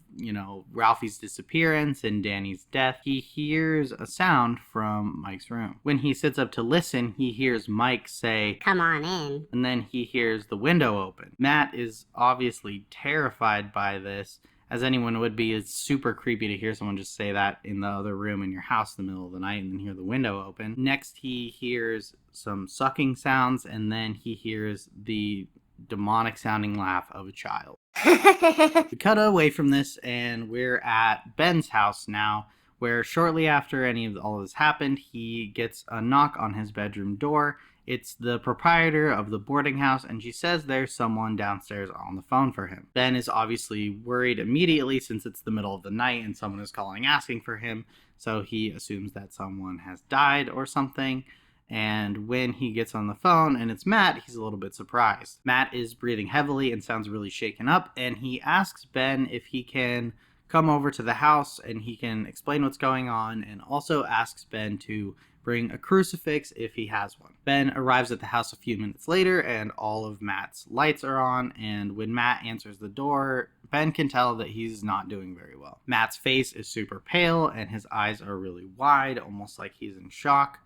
Ralphie's disappearance and Danny's death, he hears a sound from Mike's room. When he sits up to listen, he hears Mike say, "Come on in." And then he hears the window open. Matt is obviously terrified by this, as anyone would be. It's super creepy to hear someone just say that in the other room in your house in the middle of the night and then hear the window open. Next, he hears some sucking sounds, and then he hears the demonic sounding laugh of a child. We cut away from this, and we're at Ben's house now, where shortly after all of this happened, he gets a knock on his bedroom door. It's the proprietor of the boarding house, and she says there's someone downstairs on the phone for him. Ben is obviously worried immediately since it's the middle of the night and someone is calling asking for him, so he assumes that someone has died or something. And when he gets on the phone and it's Matt, he's a little bit surprised. Matt is breathing heavily and sounds really shaken up, and he asks Ben if he can come over to the house and he can explain what's going on, and also asks Ben to bring a crucifix if he has one. Ben arrives at the house a few minutes later, and all of Matt's lights are on, and when Matt answers the door, Ben can tell that he's not doing very well. Matt's face is super pale, and his eyes are really wide, almost like he's in shock.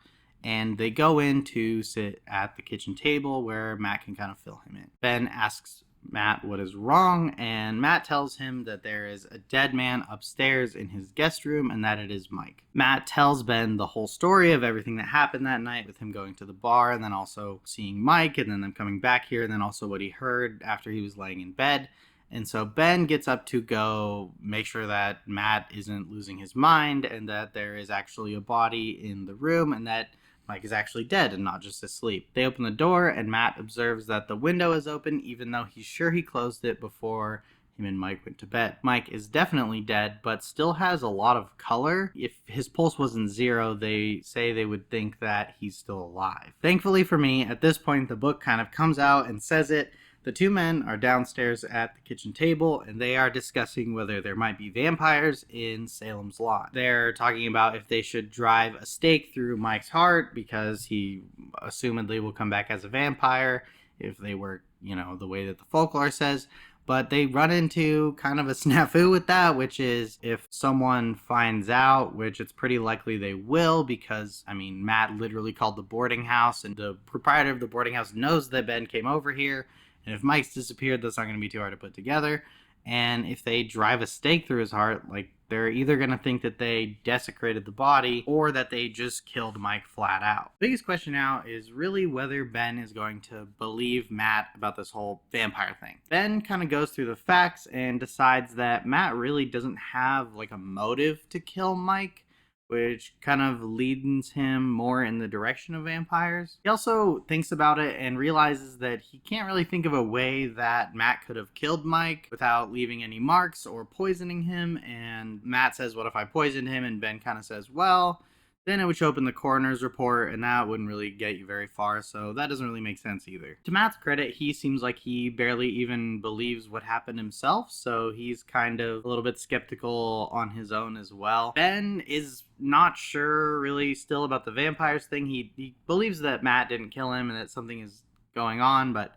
And they go in to sit at the kitchen table where Matt can kind of fill him in. Ben asks Matt what is wrong, and Matt tells him that there is a dead man upstairs in his guest room and that it is Mike. Matt tells Ben the whole story of everything that happened that night, with him going to the bar and then also seeing Mike and then them coming back here, and then also what he heard after he was laying in bed. And so Ben gets up to go make sure that Matt isn't losing his mind and that there is actually a body in the room and that Mike is actually dead and not just asleep. They open the door, and Matt observes that the window is open, even though he's sure he closed it before him and Mike went to bed. Mike is definitely dead, but still has a lot of color. If his pulse wasn't 0, they say they would think that he's still alive. Thankfully for me, at this point, the book kind of comes out and says it. The two men are downstairs at the kitchen table, and they are discussing whether there might be vampires in Salem's Lot. They're talking about if they should drive a stake through Mike's heart because he assumedly will come back as a vampire if they work, the way that the folklore says. But they run into kind of a snafu with that, which is if someone finds out, which it's pretty likely they will, because, Matt literally called the boarding house, and the proprietor of the boarding house knows that Ben came over here. And if Mike's disappeared, that's not going to be too hard to put together. And if they drive a stake through his heart, they're either going to think that they desecrated the body or that they just killed Mike flat out. The biggest question now is really whether Ben is going to believe Matt about this whole vampire thing. Ben kind of goes through the facts and decides that Matt really doesn't have a motive to kill Mike, which kind of leads him more in the direction of vampires. He also thinks about it and realizes that he can't really think of a way that Matt could have killed Mike without leaving any marks or poisoning him. And Matt says, what if I poisoned him? And Ben kind of says, well, Then it would show up in the coroner's report, and that wouldn't really get you very far, so that doesn't really make sense either. To Matt's credit, he seems like he barely even believes what happened himself, so he's kind of a little bit skeptical on his own as well. Ben is not sure really still about the vampires thing. He believes that Matt didn't kill him and that something is going on, but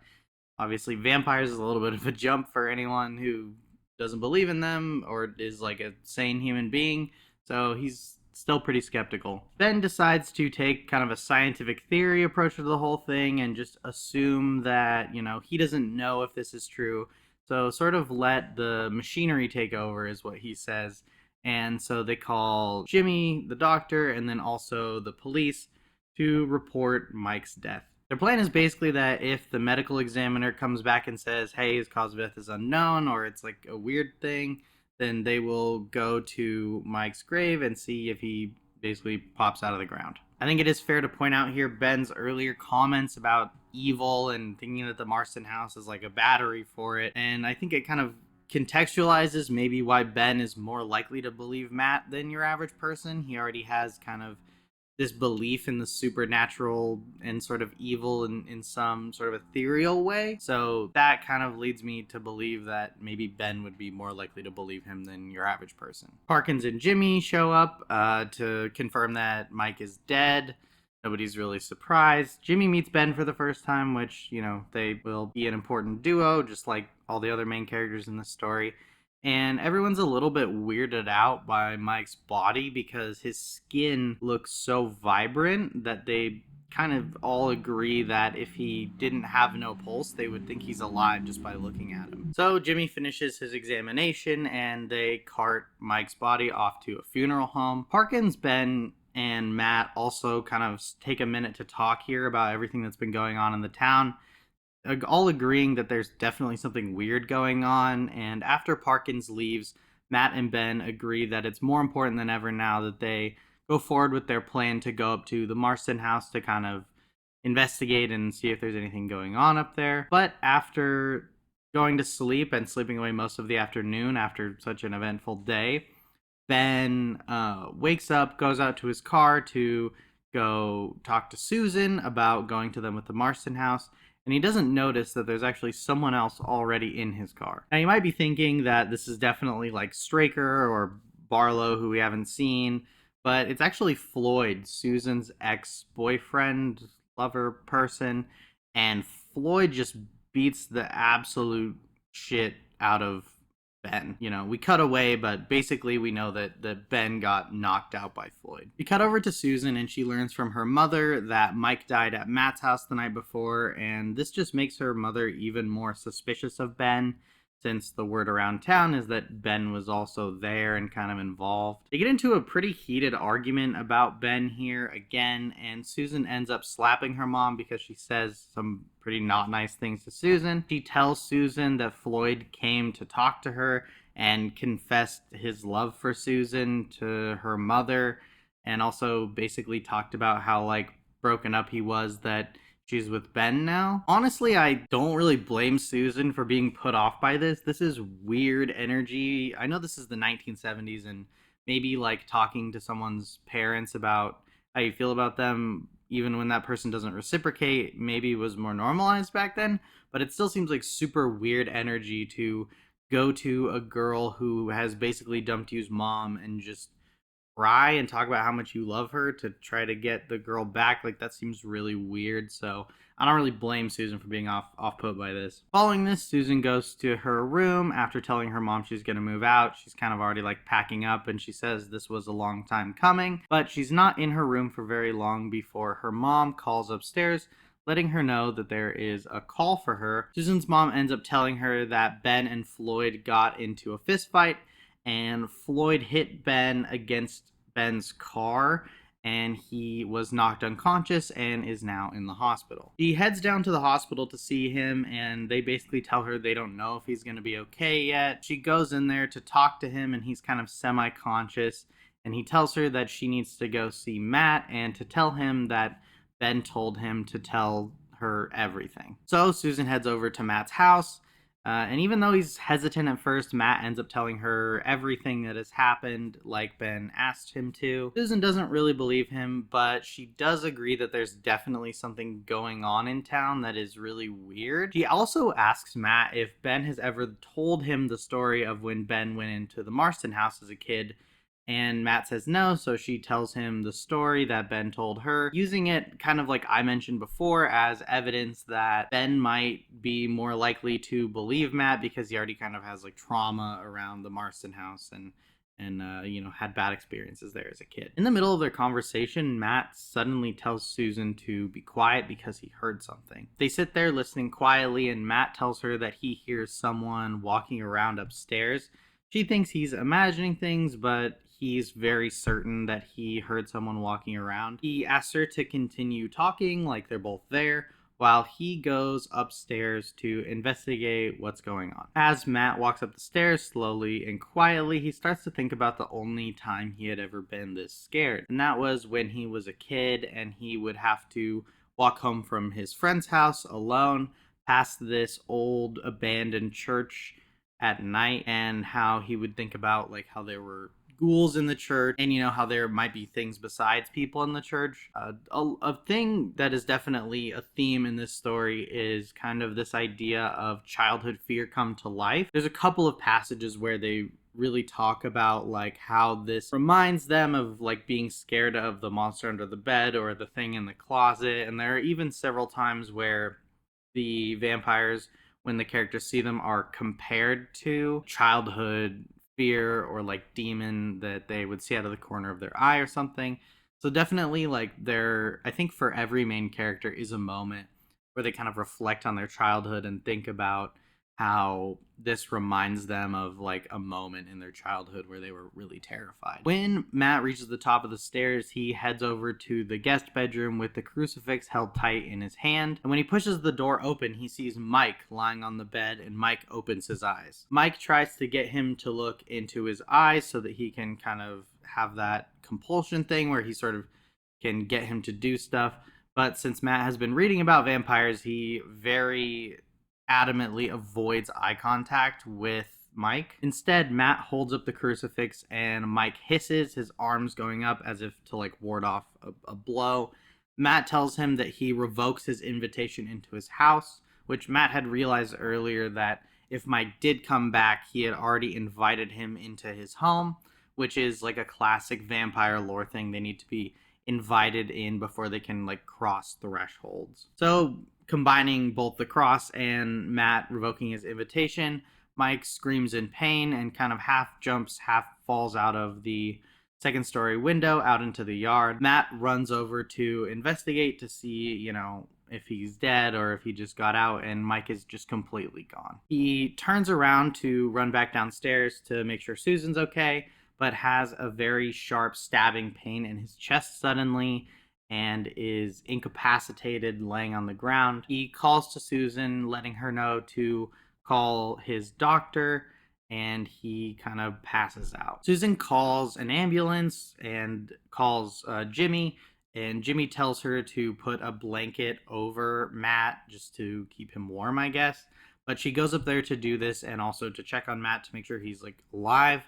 obviously vampires is a little bit of a jump for anyone who doesn't believe in them or is like a sane human being, so he's still pretty skeptical. Ben decides to take kind of a scientific theory approach to the whole thing and just assume that, he doesn't know if this is true. So sort of let the machinery take over is what he says. And so they call Jimmy, the doctor, and then also the police to report Mike's death. Their plan is basically that if the medical examiner comes back and says, hey, his cause of death is unknown, or it's like a weird thing, then they will go to Mike's grave and see if he basically pops out of the ground. I think it is fair to point out here Ben's earlier comments about evil and thinking that the Marston house is like a battery for it. And I think it kind of contextualizes maybe why Ben is more likely to believe Matt than your average person. He already has kind of this belief in the supernatural and sort of evil in some sort of ethereal way. So that kind of leads me to believe that maybe Ben would be more likely to believe him than your average person. Parkins and Jimmy show up to confirm that Mike is dead. Nobody's really surprised. Jimmy meets Ben for the first time, which, they will be an important duo, just like all the other main characters in this story. And everyone's a little bit weirded out by Mike's body because his skin looks so vibrant that they kind of all agree that if he didn't have no pulse, they would think he's alive just by looking at him. So Jimmy finishes his examination and they cart Mike's body off to a funeral home. Parkins, Ben, and Matt also kind of take a minute to talk here about everything that's been going on in the town, all agreeing that there's definitely something weird going on. And after Parkins leaves, Matt and Ben agree that it's more important than ever now that they go forward with their plan to go up to the Marston house to kind of investigate and see if there's anything going on up there. But after going to sleep and sleeping away most of the afternoon after such an eventful day, Ben wakes up, goes out to his car to go talk to Susan about going to them with the Marston house, and he doesn't notice that there's actually someone else already in his car. Now, you might be thinking that this is definitely like Straker or Barlow, who we haven't seen, but it's actually Floyd, Susan's ex-boyfriend, lover person, and Floyd just beats the absolute shit out of Ben. We cut away, but basically we know that Ben got knocked out by Floyd. We cut over to Susan, and she learns from her mother that Mike died at Matt's house the night before, and this just makes her mother even more suspicious of Ben, since the word around town is that Ben was also there and kind of involved. They get into a pretty heated argument about Ben here again, and Susan ends up slapping her mom because she says some pretty not nice things to Susan. She tells Susan that Floyd came to talk to her and confessed his love for Susan to her mother, and also basically talked about how like broken up he was that she's with Ben now. Honestly, I don't really blame Susan for being put off by this. This is weird energy. I know this is the 1970s, and maybe like talking to someone's parents about how you feel about them, even when that person doesn't reciprocate, maybe was more normalized back then. But it still seems like super weird energy to go to a girl who has basically dumped you's mom and just cry and talk about how much you love her to try to get the girl back. Like, that seems really weird. So I don't really blame Susan for being off put by this. Following this, Susan goes to her room after telling her mom she's gonna move out. She's kind of already like packing up, and she says this was a long time coming, but she's not in her room for very long before her mom calls upstairs, letting her know that there is a call for her. Susan's mom ends up telling her that Ben and Floyd got into a fist fight, and Floyd hit Ben against Ben's car, and he was knocked unconscious and is now in the hospital. She heads down to the hospital to see him, and they basically tell her they don't know if he's going to be okay yet. She goes in there to talk to him, and he's kind of semi-conscious, and he tells her that she needs to go see Matt and to tell him that Ben told him to tell her everything. So Susan heads over to Matt's house. And even though he's hesitant at first, Matt ends up telling her everything that has happened, like Ben asked him to. Susan doesn't really believe him, but she does agree that there's definitely something going on in town that is really weird. She also asks Matt if Ben has ever told him the story of when Ben went into the Marston house as a kid, and Matt says no, so she tells him the story that Ben told her, using it kind of like I mentioned before as evidence that Ben might be more likely to believe Matt because he already kind of has like trauma around the Marston house and had bad experiences there as a kid. In the middle of their conversation, Matt suddenly tells Susan to be quiet because he heard something. They sit there listening quietly, and Matt tells her that he hears someone walking around upstairs. She thinks he's imagining things, but he's very certain that he heard someone walking around. He asks her to continue talking like they're both there, while he goes upstairs to investigate what's going on. As Matt walks up the stairs slowly and quietly, he starts to think about the only time he had ever been this scared. And that was when he was a kid and he would have to walk home from his friend's house alone past this old abandoned church at night, and how he would think about like how there were ghouls in the church, and how there might be things besides people in the church. A thing that is definitely a theme in this story is kind of this idea of childhood fear come to life. There's a couple of passages where they really talk about like how this reminds them of like being scared of the monster under the bed or the thing in the closet, and there are even several times where the vampires, when the characters see them, are compared to childhood fear or like demon that they would see out of the corner of their eye or something. So definitely like I think for every main character is a moment where they kind of reflect on their childhood and think about how this reminds them of like a moment in their childhood where they were really terrified. When Matt reaches the top of the stairs, he heads over to the guest bedroom with the crucifix held tight in his hand. And when he pushes the door open, he sees Mike lying on the bed, and Mike opens his eyes. Mike tries to get him to look into his eyes so that he can kind of have that compulsion thing where he sort of can get him to do stuff. But since Matt has been reading about vampires, he very adamantly avoids eye contact with Mike. Instead, Matt holds up the crucifix and Mike hisses, his arms going up as if to like ward off a blow. Matt tells him that he revokes his invitation into his house, which Matt had realized earlier that if Mike did come back, he had already invited him into his home, which is like a classic vampire lore thing. They need to be invited in before they can like cross thresholds. So combining both the cross and Matt revoking his invitation, Mike screams in pain and kind of half jumps, half falls out of the second story window out into the yard. Matt runs over to investigate to see, if he's dead or if he just got out, and Mike is just completely gone. He turns around to run back downstairs to make sure Susan's okay, but has a very sharp stabbing pain in his chest suddenly and is incapacitated laying on the ground. He calls to Susan, letting her know to call his doctor, and he kind of passes out. Susan calls an ambulance and calls Jimmy, and Jimmy tells her to put a blanket over Matt just to keep him warm, I guess. But she goes up there to do this and also to check on Matt to make sure he's like alive,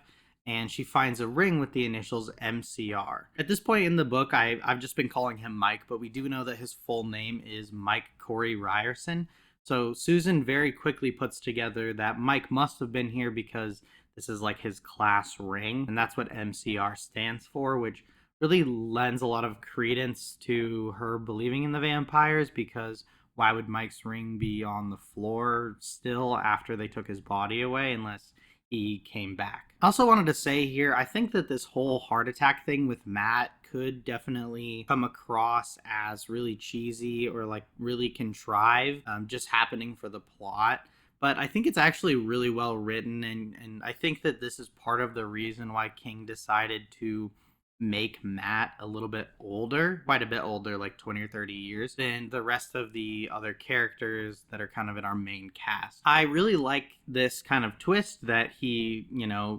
and she finds a ring with the initials MCR. At this point in the book, I've just been calling him Mike, but we do know that his full name is Mike Corey Ryerson. So Susan very quickly puts together that Mike must have been here because this is like his class ring, and that's what MCR stands for, which really lends a lot of credence to her believing in the vampires, because why would Mike's ring be on the floor still after they took his body away unless he came back? I also wanted to say here, I think that this whole heart attack thing with Matt could definitely come across as really cheesy or like really contrived, just happening for the plot. But I think it's actually really well written, and I think that this is part of the reason why King decided to make Matt a little bit older, quite a bit older, like 20 or 30 years, than the rest of the other characters that are kind of in our main cast. I really like this kind of twist that he,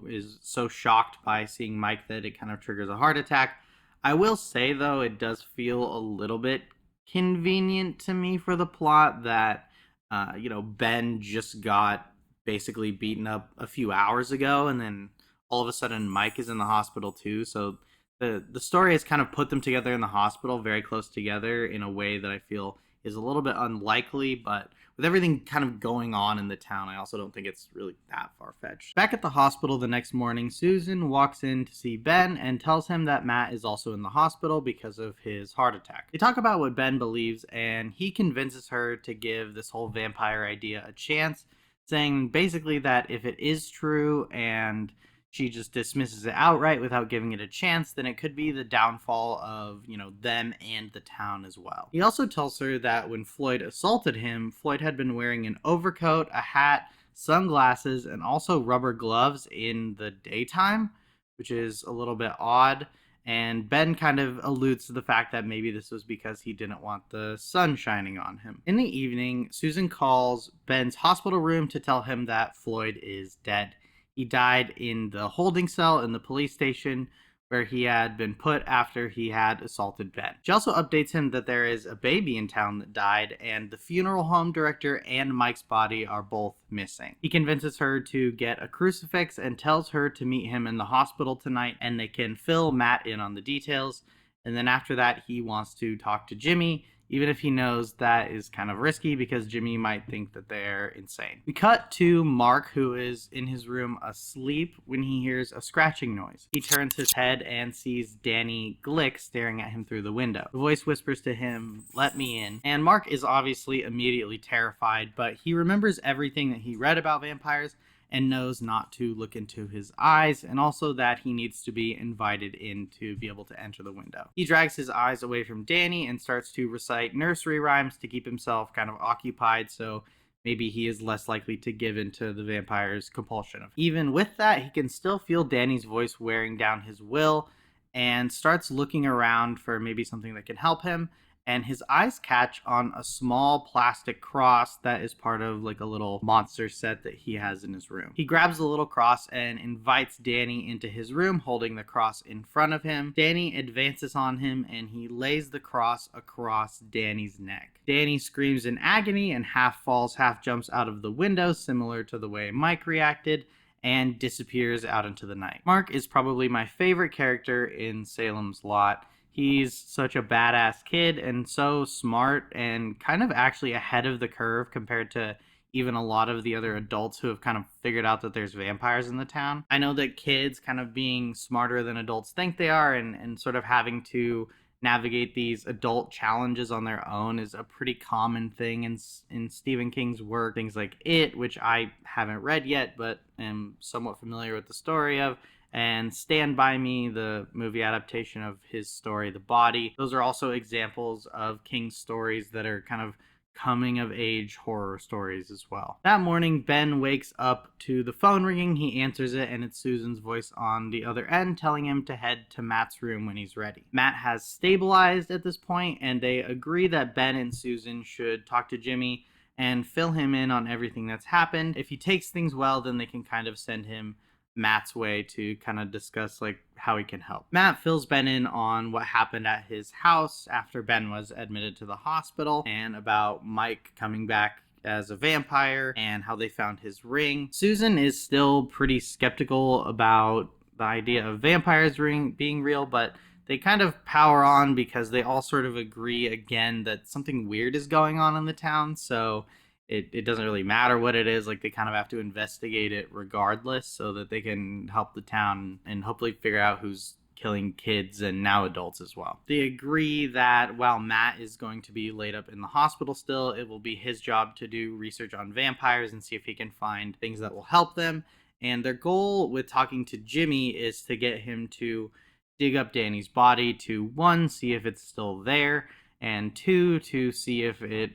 is so shocked by seeing Mike that it kind of triggers a heart attack. I will say, though, it does feel a little bit convenient to me for the plot that, Ben just got basically beaten up a few hours ago, and then all of a sudden Mike is in the hospital too. So the story has kind of put them together in the hospital, very close together, in a way that I feel is a little bit unlikely, but with everything kind of going on in the town, I also don't think it's really that far-fetched. Back at the hospital the next morning, Susan walks in to see Ben and tells him that Matt is also in the hospital because of his heart attack. They talk about what Ben believes, and he convinces her to give this whole vampire idea a chance, saying basically that if it is true and she just dismisses it outright without giving it a chance, then it could be the downfall of, them and the town as well. He also tells her that when Floyd assaulted him, Floyd had been wearing an overcoat, a hat, sunglasses, and also rubber gloves in the daytime, which is a little bit odd. And Ben kind of alludes to the fact that maybe this was because he didn't want the sun shining on him. In the evening, Susan calls Ben's hospital room to tell him that Floyd is dead. He died in the holding cell in the police station where he had been put after he had assaulted Ben. She also updates him that there is a baby in town that died, and the funeral home director and Mike's body are both missing. He convinces her to get a crucifix and tells her to meet him in the hospital tonight, and they can fill Matt in on the details. And then after that, he wants to talk to Jimmy, even if he knows that is kind of risky because Jimmy might think that they're insane. We cut to Mark, who is in his room asleep when he hears a scratching noise. He turns his head and sees Danny Glick staring at him through the window. The voice whispers to him, "Let me in." And Mark is obviously immediately terrified, but he remembers everything that he read about vampires and knows not to look into his eyes, and also that he needs to be invited in to be able to enter the window. He drags his eyes away from Danny and starts to recite nursery rhymes to keep himself kind of occupied, so maybe he is less likely to give in to the vampire's compulsion. Even with that, he can still feel Danny's voice wearing down his will and starts looking around for maybe something that can help him. And his eyes catch on a small plastic cross that is part of like a little monster set that he has in his room. He grabs the little cross and invites Danny into his room, holding the cross in front of him. Danny advances on him and he lays the cross across Danny's neck. Danny screams in agony and half falls, half jumps out of the window, similar to the way Mike reacted, and disappears out into the night. Mark is probably my favorite character in Salem's Lot. He's such a badass kid and so smart and kind of actually ahead of the curve compared to even a lot of the other adults who have kind of figured out that there's vampires in the town. I know that kids kind of being smarter than adults think they are and sort of having to navigate these adult challenges on their own is a pretty common thing in Stephen King's work. Things like It, which I haven't read yet but am somewhat familiar with the story of, and Stand By Me, the movie adaptation of his story, The Body. Those are also examples of King's stories that are kind of coming of age horror stories as well. That morning, Ben wakes up to the phone ringing. He answers it, and it's Susan's voice on the other end telling him to head to Matt's room when he's ready. Matt has stabilized at this point, and they agree that Ben and Susan should talk to Jimmy and fill him in on everything that's happened. If he takes things well, then they can kind of send him Matt's way to kind of discuss like how he can help. Matt fills Ben in on what happened at his house after Ben was admitted to the hospital and about Mike coming back as a vampire and how they found his ring. Susan is still pretty skeptical about the idea of vampires being real, but they kind of power on because they all sort of agree again that something weird is going on in the town. So it doesn't really matter what it is. Like, they kind of have to investigate it regardless so that they can help the town and hopefully figure out who's killing kids and now adults as well. They agree that while Matt is going to be laid up in the hospital still, it will be his job to do research on vampires and see if he can find things that will help them. And their goal with talking to Jimmy is to get him to dig up Danny's body to, one, see if it's still there, and two, to see if it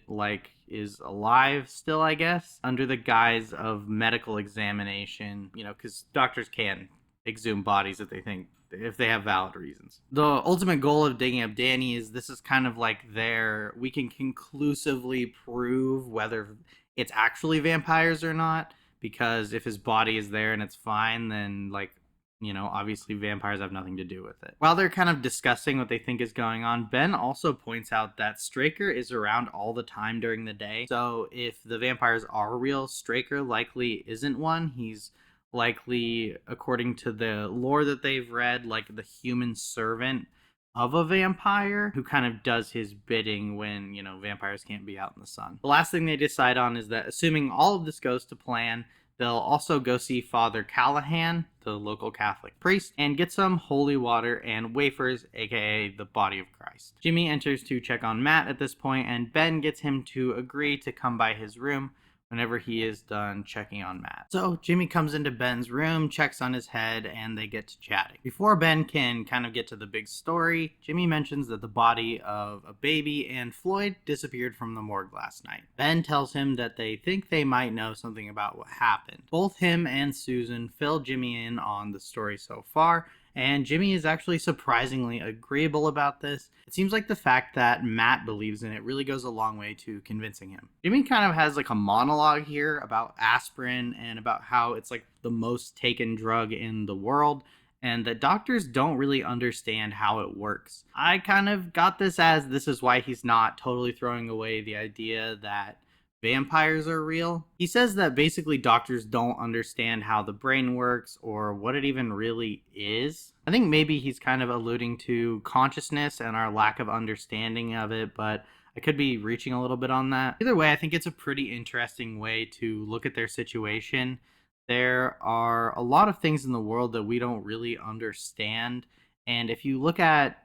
is alive still, I guess, under the guise of medical examination, because doctors can exhume bodies if they have valid reasons. The ultimate goal of digging up Danny is this is kind of like we can conclusively prove whether it's actually vampires or not, because if his body is there and it's fine, then obviously vampires have nothing to do with it. While they're kind of discussing what they think is going on, Ben also points out that Straker is around all the time during the day. So if the vampires are real, Straker likely isn't one. He's likely, according to the lore that they've read, like the human servant of a vampire who kind of does his bidding when, vampires can't be out in the sun. The last thing they decide on is that, assuming all of this goes to plan, they'll also go see Father Callahan, the local Catholic priest, and get some holy water and wafers, aka the body of Christ. Jimmy enters to check on Matt at this point, and Ben gets him to agree to come by his room whenever he is done checking on Matt. So Jimmy comes into Ben's room, checks on his head, and they get to chatting. Before Ben can kind of get to the big story, Jimmy mentions that the body of a baby and Floyd disappeared from the morgue last night. Ben tells him that they think they might know something about what happened. Both him and Susan fill Jimmy in on the story so far, and Jimmy is actually surprisingly agreeable about this. It seems like the fact that Matt believes in it really goes a long way to convincing him. Jimmy kind of has like a monologue here about aspirin and about how it's like the most taken drug in the world, and that doctors don't really understand how it works. I kind of got this as this is why he's not totally throwing away the idea that vampires are real. He says that basically doctors don't understand how the brain works or what it even really is. I think maybe he's kind of alluding to consciousness and our lack of understanding of it, but I could be reaching a little bit on that. Either way, I think it's a pretty interesting way to look at their situation. There are a lot of things in the world that we don't really understand, and if you look at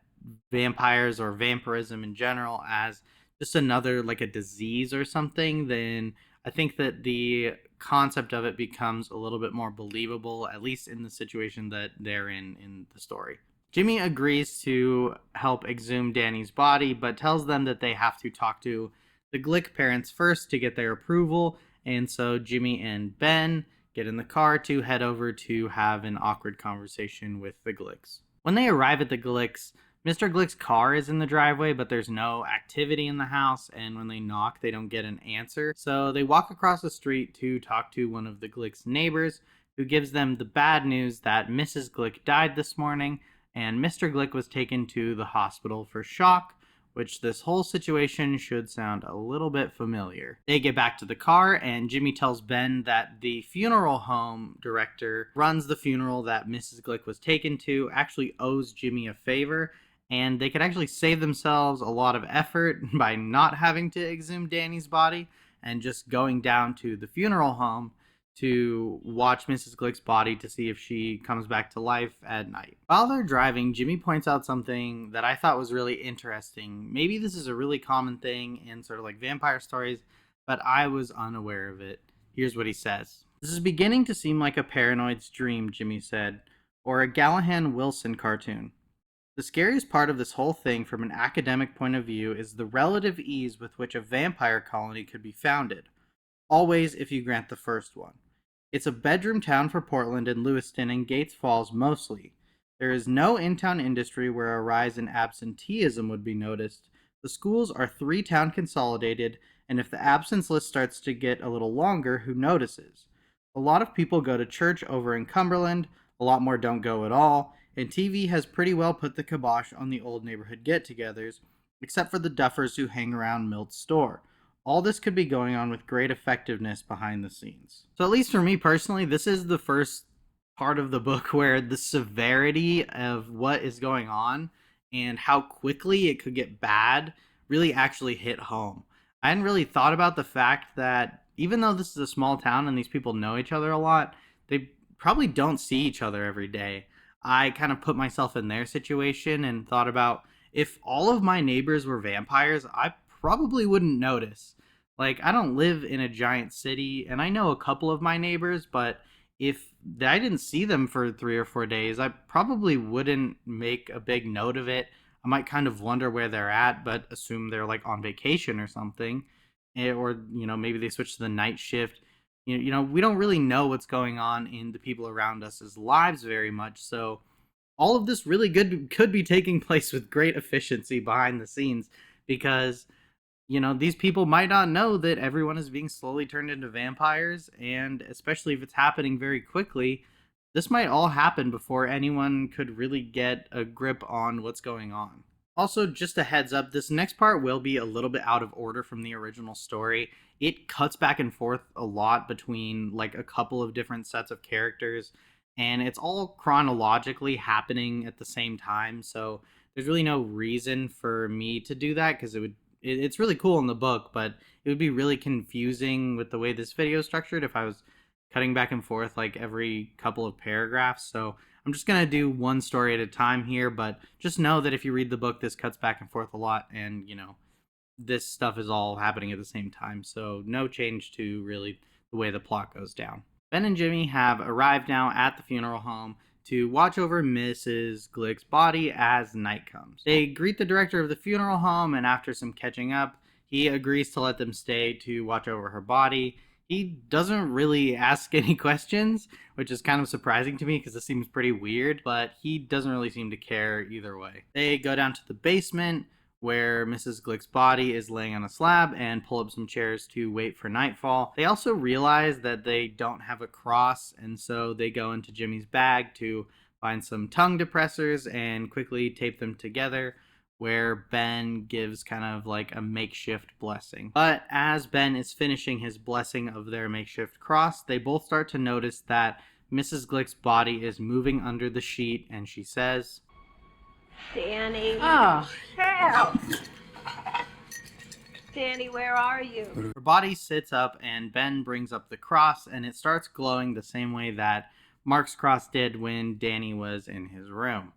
vampires or vampirism in general as just another like a disease or something, then I think that the concept of it becomes a little bit more believable, at least in the situation that they're in the story. Jimmy agrees to help exhume Danny's body, but tells them that they have to talk to the Glick parents first to get their approval, and so Jimmy and Ben get in the car to head over to have an awkward conversation with the Glicks. When they arrive at the Glicks, Mr. Glick's car is in the driveway, but there's no activity in the house, and when they knock, they don't get an answer. So they walk across the street to talk to one of the Glick's neighbors, who gives them the bad news that Mrs. Glick died this morning, and Mr. Glick was taken to the hospital for shock, which this whole situation should sound a little bit familiar. They get back to the car, and Jimmy tells Ben that the funeral home director runs the funeral that Mrs. Glick was taken to, actually owes Jimmy a favor, and they could actually save themselves a lot of effort by not having to exhume Danny's body and just going down to the funeral home to watch Mrs. Glick's body to see if she comes back to life at night. While they're driving, Jimmy points out something that I thought was really interesting. Maybe this is a really common thing in sort of like vampire stories, but I was unaware of it. Here's what he says. "This is beginning to seem like a paranoid's dream," Jimmy said, "or a Gallahan Wilson cartoon. The scariest part of this whole thing from an academic point of view is the relative ease with which a vampire colony could be founded. Always if you grant the first one. It's a bedroom town for Portland and Lewiston and Gates Falls mostly. There is no in-town industry where a rise in absenteeism would be noticed. The schools are 3-town consolidated, and if the absence list starts to get a little longer, who notices? A lot of people go to church over in Cumberland, a lot more don't go at all, and TV has pretty well put the kibosh on the old neighborhood get-togethers, except for the duffers who hang around Milt's store. All this could be going on with great effectiveness behind the scenes." So at least for me personally, this is the first part of the book where the severity of what is going on and how quickly it could get bad really actually hit home. I hadn't really thought about the fact that even though this is a small town and these people know each other a lot, they probably don't see each other every day. I kind of put myself in their situation and thought about if all of my neighbors were vampires, I probably wouldn't notice. Like, I don't live in a giant city, and I know a couple of my neighbors, but if I didn't see them for 3 or 4 days, I probably wouldn't make a big note of it. I might kind of wonder where they're at, but assume they're like on vacation or something. Or, maybe they switch to the night shift. We don't really know what's going on in the people around us' lives very much. So all of this really could be taking place with great efficiency behind the scenes because these people might not know that everyone is being slowly turned into vampires, and especially if it's happening very quickly, This might all happen before anyone could really get a grip on what's going on. Also, just a heads up, this next part will be a little bit out of order from the original story. It cuts back and forth a lot between like a couple of different sets of characters, and it's all chronologically happening at the same time. So there's really no reason for me to do that because it's really cool in the book, but it would be really confusing with the way this video is structured if I was cutting back and forth like every couple of paragraphs. So I'm just going to do one story at a time here, but just know that if you read the book, this cuts back and forth a lot, and, this stuff is all happening at the same time. So no change to really the way the plot goes down. Ben and Jimmy have arrived now at the funeral home to watch over Mrs. Glick's body as night comes. They greet the director of the funeral home, and after some catching up, he agrees to let them stay to watch over her body. He doesn't really ask any questions, which is kind of surprising to me because this seems pretty weird, but he doesn't really seem to care either way. They go down to the basement where Mrs. Glick's body is laying on a slab and pull up some chairs to wait for nightfall. They also realize that they don't have a cross, and so they go into Jimmy's bag to find some tongue depressors and quickly tape them together, where Ben gives kind of like a makeshift blessing. But as Ben is finishing his blessing of their makeshift cross, they both start to notice that Mrs. Glick's body is moving under the sheet, and she says, Danny. Oh, Help! Danny, where are you? Her body sits up, and Ben brings up the cross, and it starts glowing the same way that Mark's cross did when Danny was in his room.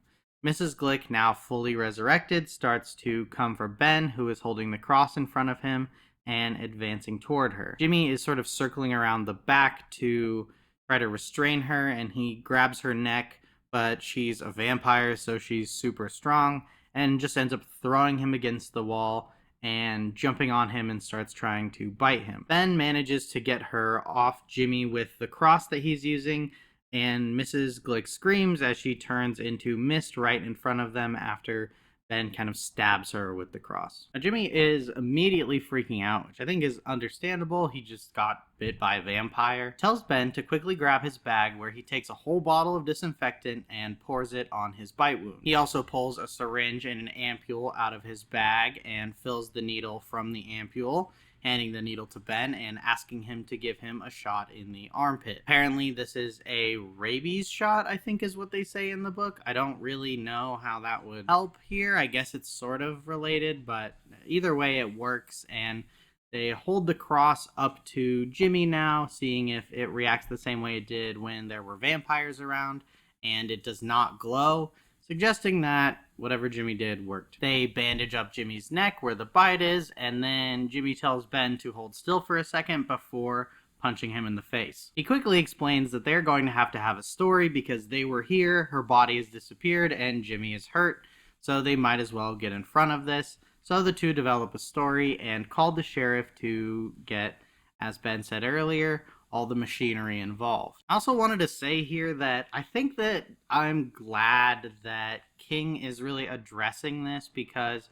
Mrs. Glick, now fully resurrected, starts to come for Ben, who is holding the cross in front of him and advancing toward her. Jimmy is sort of circling around the back to try to restrain her, and he grabs her neck, but she's a vampire, so she's super strong, and just ends up throwing him against the wall and jumping on him and starts trying to bite him. Ben manages to get her off Jimmy with the cross that he's using, and Mrs. Glick screams as she turns into mist right in front of them after Ben kind of stabs her with the cross. Now, Jimmy is immediately freaking out, which I think is understandable. He just got bit by a vampire. Tells Ben to quickly grab his bag, where he takes a whole bottle of disinfectant and pours it on his bite wound. He also pulls a syringe and an ampule out of his bag and fills the needle from the ampule, handing the needle to Ben and asking him to give him a shot in the armpit. Apparently, this is a rabies shot, I think is what they say in the book. I don't really know how that would help here. I guess it's sort of related, but either way, it works, and they hold the cross up to Jimmy now, seeing if it reacts the same way it did when there were vampires around, and it does not glow, suggesting that whatever Jimmy did worked. They bandage up Jimmy's neck where the bite is, and then Jimmy tells Ben to hold still for a second before punching him in the face. He quickly explains that they're going to have a story because they were here, her body has disappeared, and Jimmy is hurt, so they might as well get in front of this. So the two develop a story and call the sheriff to get, as Ben said earlier, all the machinery involved. I also wanted to say here that I think that I'm glad that King is really addressing this, because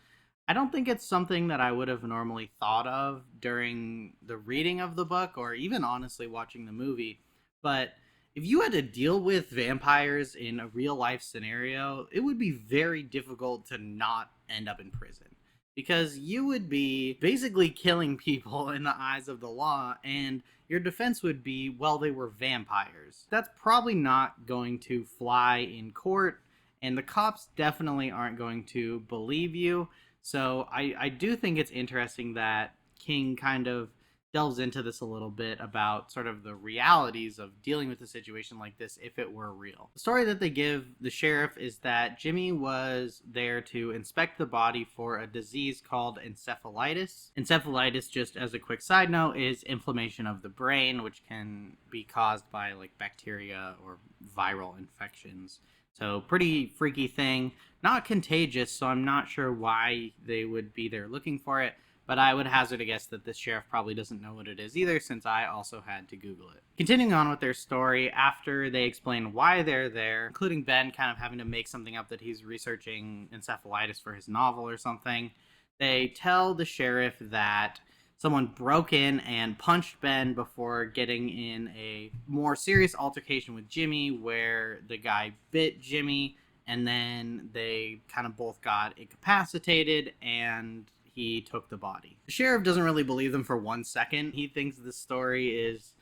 I don't think it's something that I would have normally thought of during the reading of the book, or even honestly watching the movie. But if you had to deal with vampires in a real life scenario, it would be very difficult to not end up in prison, because you would be basically killing people in the eyes of the law, and your defense would be, well, they were vampires. That's probably not going to fly in court, and the cops definitely aren't going to believe you. So I do think it's interesting that King kind of delves into this a little bit about sort of the realities of dealing with a situation like this if it were real. The story that they give the sheriff is that Jimmy was there to inspect the body for a disease called encephalitis. Encephalitis, just as a quick side note, is inflammation of the brain, which can be caused by like bacteria or viral infections. So pretty freaky thing. Not contagious, so I'm not sure why they would be there looking for it. But I would hazard a guess that this sheriff probably doesn't know what it is either, since I also had to Google it. Continuing on with their story, after they explain why they're there, including Ben kind of having to make something up that he's researching encephalitis for his novel or something, they tell the sheriff that someone broke in and punched Ben before getting in a more serious altercation with Jimmy, where the guy bit Jimmy, and then they kind of both got incapacitated, and he took the body. The sheriff doesn't really believe them for 1 second. He thinks this story is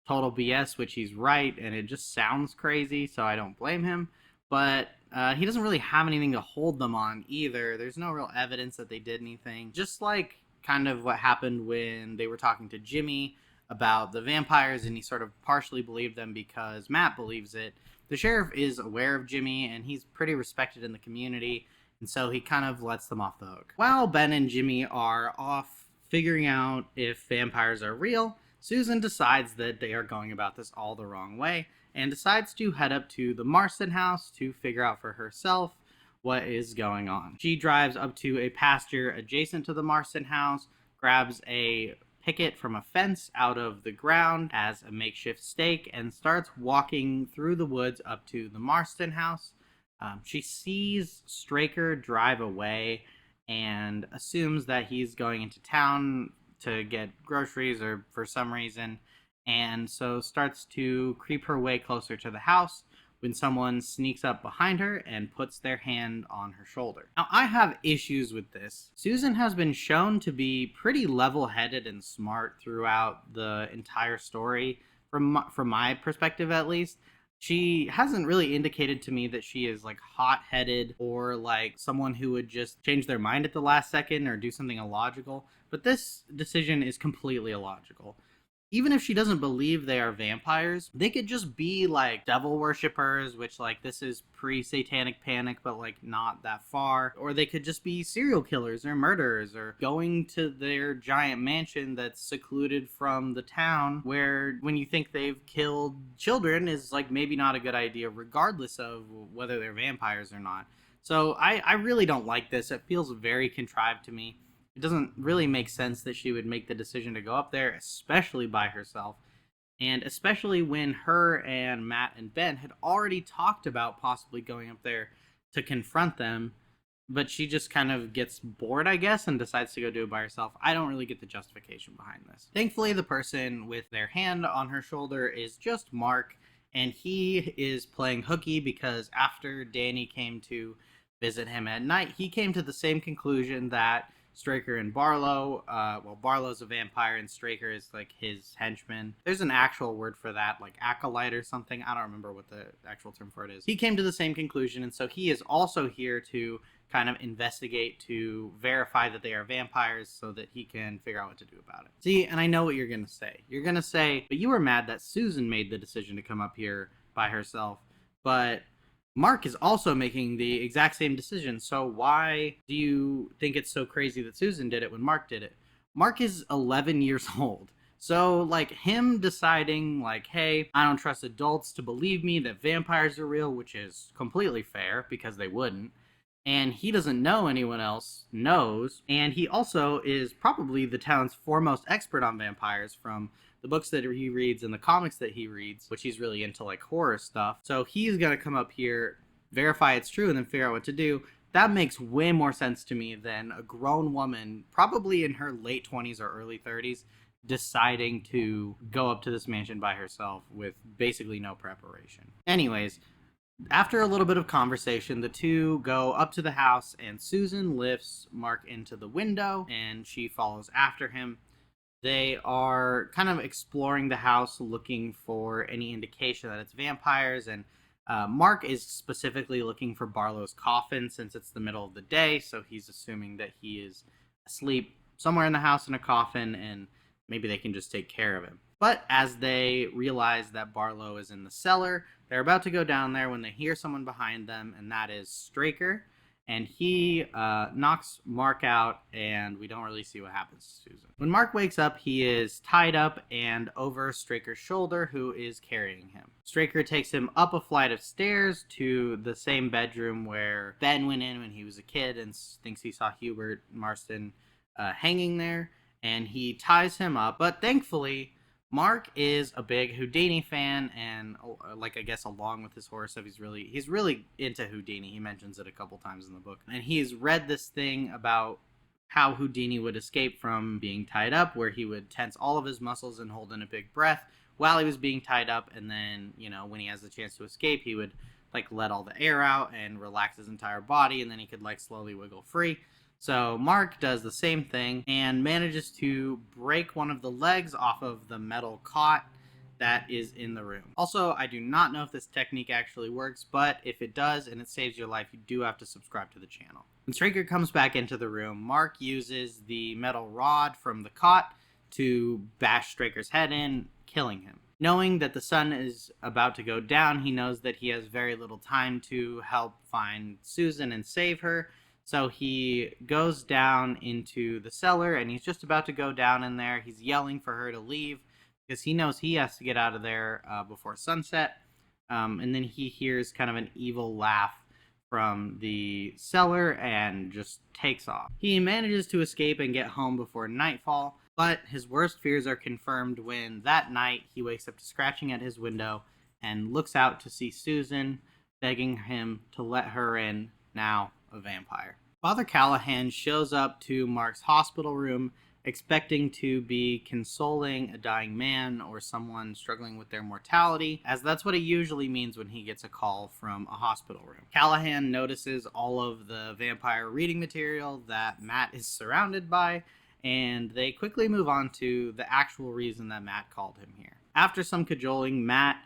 total BS, which he's right, and it just sounds crazy, so I don't blame him. But he doesn't really have anything to hold them on either. There's no real evidence that they did anything. Just like kind of what happened when they were talking to Jimmy about the vampires, and he sort of partially believed them because Matt believes it. The sheriff is aware of Jimmy, and he's pretty respected in the community, and so he kind of lets them off the hook. While Ben and Jimmy are off figuring out if vampires are real, Susan decides that they are going about this all the wrong way and decides to head up to the Marston house to figure out for herself what is going on. She drives up to a pasture adjacent to the Marston house, grabs a picket from a fence out of the ground as a makeshift stake, and starts walking through the woods up to the Marston house. She sees Straker drive away and assumes that he's going into town to get groceries or for some reason, and so starts to creep her way closer to the house when someone sneaks up behind her and puts their hand on her shoulder. Now, I have issues with this. Susan has been shown to be pretty level-headed and smart throughout the entire story, from my perspective at least. She hasn't really indicated to me that she is like hot-headed or like someone who would just change their mind at the last second or do something illogical, but this decision is completely illogical. Even if she doesn't believe they are vampires, they could just be like devil worshippers, which like this is pre-satanic panic, but like not that far. Or they could just be serial killers or murderers, or going to their giant mansion that's secluded from the town, where when you think they've killed children is like maybe not a good idea, regardless of whether they're vampires or not. So I really don't like this. It feels very contrived to me. It doesn't really make sense that she would make the decision to go up there, especially by herself. And especially when her and Matt and Ben had already talked about possibly going up there to confront them. But she just kind of gets bored, I guess, and decides to go do it by herself. I don't really get the justification behind this. Thankfully, the person with their hand on her shoulder is just Mark. And he is playing hooky because after Danny came to visit him at night, he came to the same conclusion that Straker and Barlow. Barlow's a vampire and Straker is like his henchman. There's an actual word for that, like acolyte or something. I don't remember what the actual term for it is. He came to the same conclusion, and so he is also here to kind of investigate to verify that they are vampires so that he can figure out what to do about it. See, and I know what you're going to say. You're going to say, but you were mad that Susan made the decision to come up here by herself, but Mark is also making the exact same decision. So why do you think it's so crazy that Susan did it when Mark did it? Mark is 11 years old. So, like, him deciding, like, hey, I don't trust adults to believe me that vampires are real, which is completely fair because they wouldn't. And he doesn't know anyone else knows. And he also is probably the town's foremost expert on vampires from the books that he reads and the comics that he reads, which he's really into like horror stuff. So he's going to come up here, verify it's true, and then figure out what to do. That makes way more sense to me than a grown woman, probably in her late 20s or early 30s, deciding to go up to this mansion by herself with basically no preparation. Anyways, after a little bit of conversation, the two go up to the house, and Susan lifts Mark into the window, and she follows after him. They are kind of exploring the house, looking for any indication that it's vampires, and Mark is specifically looking for Barlow's coffin since it's the middle of the day, so he's assuming that he is asleep somewhere in the house in a coffin, and maybe they can just take care of him. But as they realize that Barlow is in the cellar, they're about to go down there when they hear someone behind them, and that is Straker. And he knocks Mark out, and we don't really see what happens to Susan. When Mark wakes up, he is tied up and over Straker's shoulder, who is carrying him. Straker takes him up a flight of stairs to the same bedroom where Ben went in when he was a kid and thinks he saw Hubert Marston hanging there, and he ties him up. But thankfully, Mark is a big Houdini fan, and like I guess along with his horror stuff, he's really into Houdini. He mentions it a couple times in the book, and he's read this thing about how Houdini would escape from being tied up, where he would tense all of his muscles and hold in a big breath while he was being tied up, and then, when he has the chance to escape, he would let all the air out and relax his entire body, and then he could slowly wiggle free. So Mark does the same thing and manages to break one of the legs off of the metal cot that is in the room. Also, I do not know if this technique actually works, but if it does and it saves your life, you do have to subscribe to the channel. When Straker comes back into the room, Mark uses the metal rod from the cot to bash Straker's head in, killing him. Knowing that the sun is about to go down, he knows that he has very little time to help find Susan and save her. So he goes down into the cellar, and he's just about to go down in there. He's yelling for her to leave because he knows he has to get out of there before sunset. And then he hears kind of an evil laugh from the cellar and just takes off. He manages to escape and get home before nightfall, but his worst fears are confirmed when that night he wakes up to scratching at his window and looks out to see Susan begging him to let her in, now a vampire. Father Callahan shows up to Mark's hospital room expecting to be consoling a dying man or someone struggling with their mortality, as that's what it usually means when he gets a call from a hospital room. Callahan notices all of the vampire reading material that Matt is surrounded by, and they quickly move on to the actual reason that Matt called him here. After some cajoling, Matt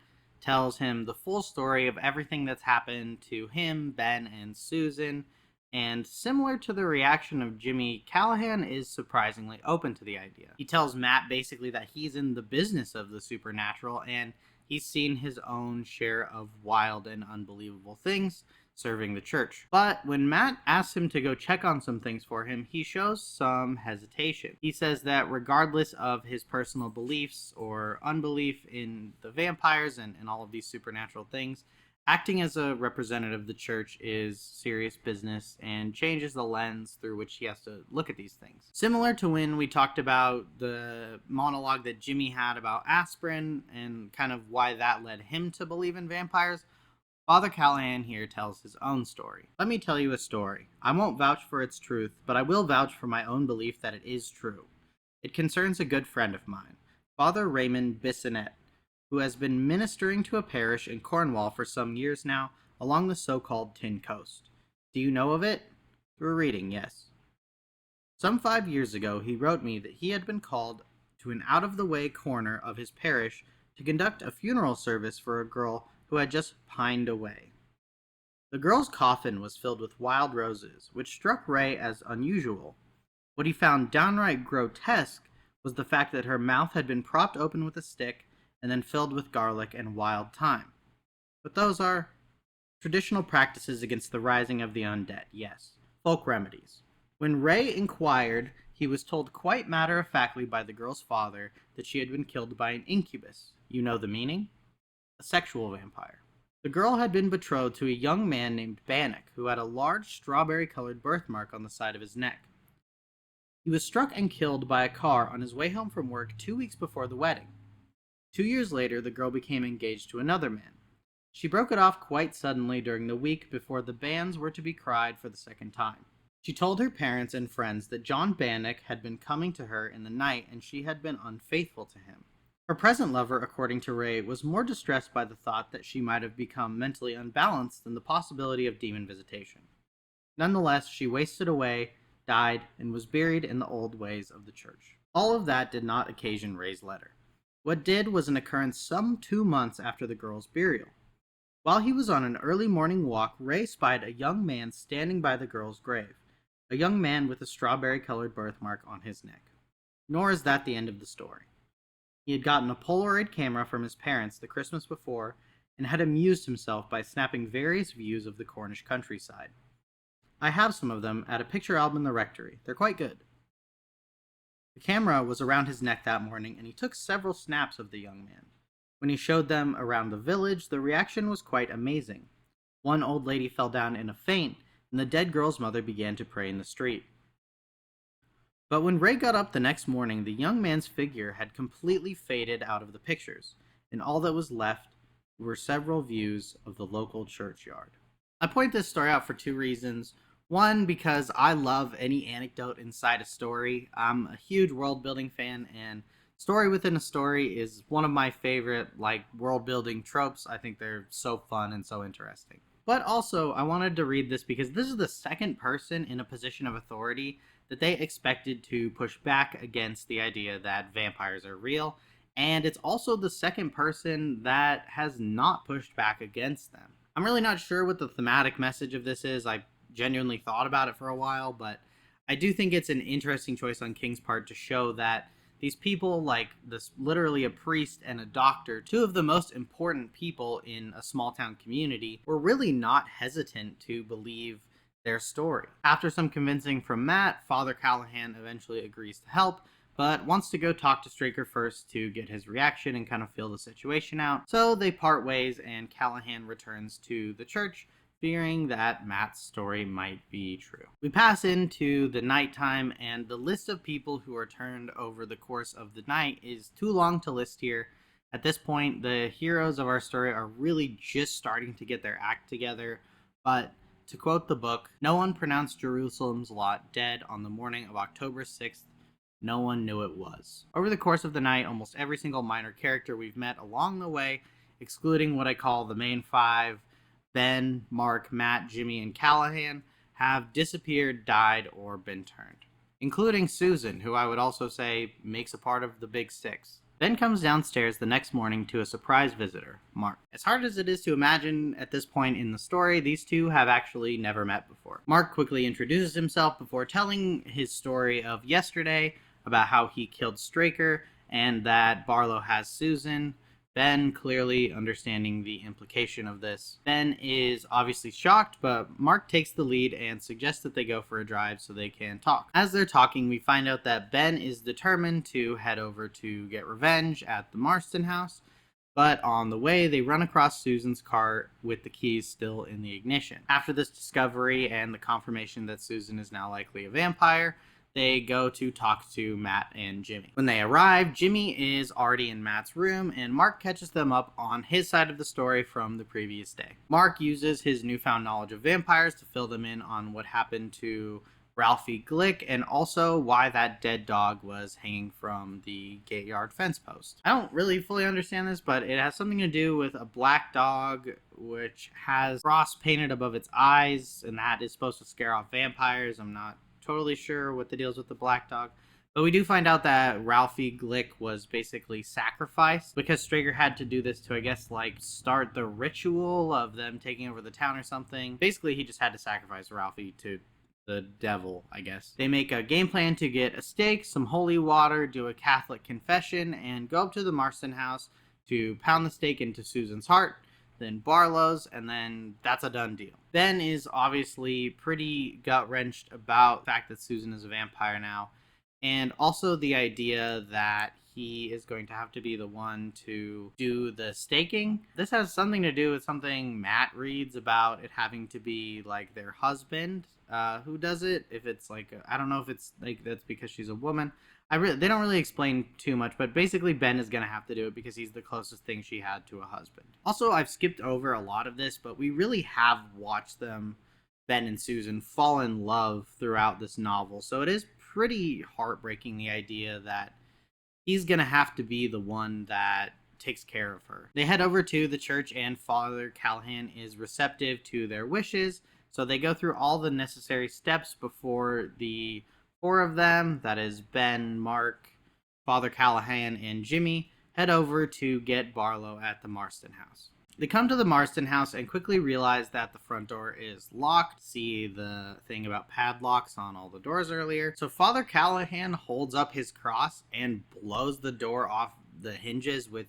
tells him the full story of everything that's happened to him, Ben, and Susan, and similar to the reaction of Jimmy, Callahan is surprisingly open to the idea. He tells Matt basically that he's in the business of the supernatural, and he's seen his own share of wild and unbelievable things serving the church. But when Matt asks him to go check on some things for him, he shows some hesitation. He says that regardless of his personal beliefs or unbelief in the vampires and all of these supernatural things, acting as a representative of the church is serious business and changes the lens through which he has to look at these things. Similar to when we talked about the monologue that Jimmy had about aspirin and kind of why that led him to believe in vampires, Father Callahan here tells his own story. Let me tell you a story. I won't vouch for its truth, but I will vouch for my own belief that it is true. It concerns a good friend of mine, Father Raymond Bissonette, who has been ministering to a parish in Cornwall for some years now along the so-called Tin Coast. Do you know of it? Through reading, yes. Some 5 years ago, he wrote me that he had been called to an out-of-the-way corner of his parish to conduct a funeral service for a girl who had just pined away. The girl's coffin was filled with wild roses, which struck Ray as unusual. What he found downright grotesque was the fact that her mouth had been propped open with a stick and then filled with garlic and wild thyme. But those are traditional practices against the rising of the undead, yes, folk remedies. When Ray inquired, he was told quite matter-of-factly by the girl's father that she had been killed by an incubus. You know the meaning? A sexual vampire. The girl had been betrothed to a young man named Bannock, who had a large strawberry-colored birthmark on the side of his neck. He was struck and killed by a car on his way home from work 2 weeks before the wedding. 2 years later, the girl became engaged to another man. She broke it off quite suddenly during the week before the banns were to be cried for the second time. She told her parents and friends that John Bannock had been coming to her in the night and she had been unfaithful to him. Her present lover, according to Ray, was more distressed by the thought that she might have become mentally unbalanced than the possibility of demon visitation. Nonetheless, she wasted away, died, and was buried in the old ways of the church. All of that did not occasion Ray's letter. What did was an occurrence some 2 months after the girl's burial. While he was on an early morning walk, Ray spied a young man standing by the girl's grave, a young man with a strawberry-colored birthmark on his neck. Nor is that the end of the story. He had gotten a Polaroid camera from his parents the Christmas before and had amused himself by snapping various views of the Cornish countryside. I have some of them at a picture album in the rectory. They're quite good. The camera was around his neck that morning, and he took several snaps of the young man. When he showed them around the village, the reaction was quite amazing. One old lady fell down in a faint, and the dead girl's mother began to pray in the street. But when Ray got up the next morning, the young man's figure had completely faded out of the pictures, and all that was left were several views of the local churchyard. I point this story out for 2 reasons. One, because I love any anecdote inside a story. I'm a huge world building fan, and story within a story is one of my favorite like world building tropes. I think they're so fun and so interesting. But also, I wanted to read this because this is the second person in a position of authority that they expected to push back against the idea that vampires are real, and it's also the second person that has not pushed back against them. I'm really not sure what the thematic message of this is. I genuinely thought about it for a while, but I do think it's an interesting choice on King's part to show that these people, like this, literally a priest and a doctor, two of the most important people in a small town community, were really not hesitant to believe their story. After some convincing from Matt, Father Callahan eventually agrees to help, but wants to go talk to Straker first to get his reaction and kind of feel the situation out. So they part ways, and Callahan returns to the church, fearing that Matt's story might be true. We pass into the nighttime, and the list of people who are turned over the course of the night is too long to list here. At this point, the heroes of our story are really just starting to get their act together, but to quote the book, no one pronounced Jerusalem's lot dead on the morning of October 6th. No one knew it was. Over the course of the night, almost every single minor character we've met along the way, excluding what I call the main five, Ben, Mark, Matt, Jimmy, and Callahan, have disappeared, died, or been turned. Including Susan, who I would also say makes a part of the Big Six. Ben comes downstairs the next morning to a surprise visitor, Mark. As hard as it is to imagine at this point in the story, these two have actually never met before. Mark quickly introduces himself before telling his story of yesterday about how he killed Straker and that Barlow has Susan. Ben clearly understanding the implication of this. Ben is obviously shocked, but Mark takes the lead and suggests that they go for a drive so they can talk. As they're talking, we find out that Ben is determined to head over to get revenge at the Marston house, but on the way, they run across Susan's car with the keys still in the ignition. After this discovery and the confirmation that Susan is now likely a vampire, they go to talk to Matt and Jimmy. When they arrive, Jimmy is already in Matt's room, and Mark catches them up on his side of the story from the previous day. Mark uses his newfound knowledge of vampires to fill them in on what happened to Ralphie Glick, and also why that dead dog was hanging from the gate yard fence post. I don't really fully understand this, but it has something to do with a black dog which has frost painted above its eyes, and that is supposed to scare off vampires. I'm not totally sure what the deal is with the black dog. But we do find out that Ralphie Glick was basically sacrificed because Straker had to do this to, I guess, like start the ritual of them taking over the town or something. Basically, he just had to sacrifice Ralphie to the devil, I guess. They make a game plan to get a steak, some holy water, do a Catholic confession, and go up to the Marston house to pound the steak into Susan's heart, then Barlow's, and then that's a done deal. Ben is obviously pretty gut-wrenched about the fact that Susan is a vampire now, and also the idea that he is going to have to be the one to do the staking. This has something to do with something Matt reads about it having to be like their husband who does it. If it's like, I don't know if it's like that's because she's a woman. They don't really explain too much, but basically Ben is going to have to do it because he's the closest thing she had to a husband. Also, I've skipped over a lot of this, but we really have watched them, Ben and Susan, fall in love throughout this novel. So it is pretty heartbreaking, the idea that he's going to have to be the one that takes care of her. They head over to the church, and Father Callahan is receptive to their wishes. So they go through all the necessary steps before the four of them, that is Ben, Mark, Father Callahan, and Jimmy, head over to get Barlow at the Marston house. They come to the Marston house and quickly realize that the front door is locked. See the thing about padlocks on all the doors earlier. So Father Callahan holds up his cross and blows the door off the hinges with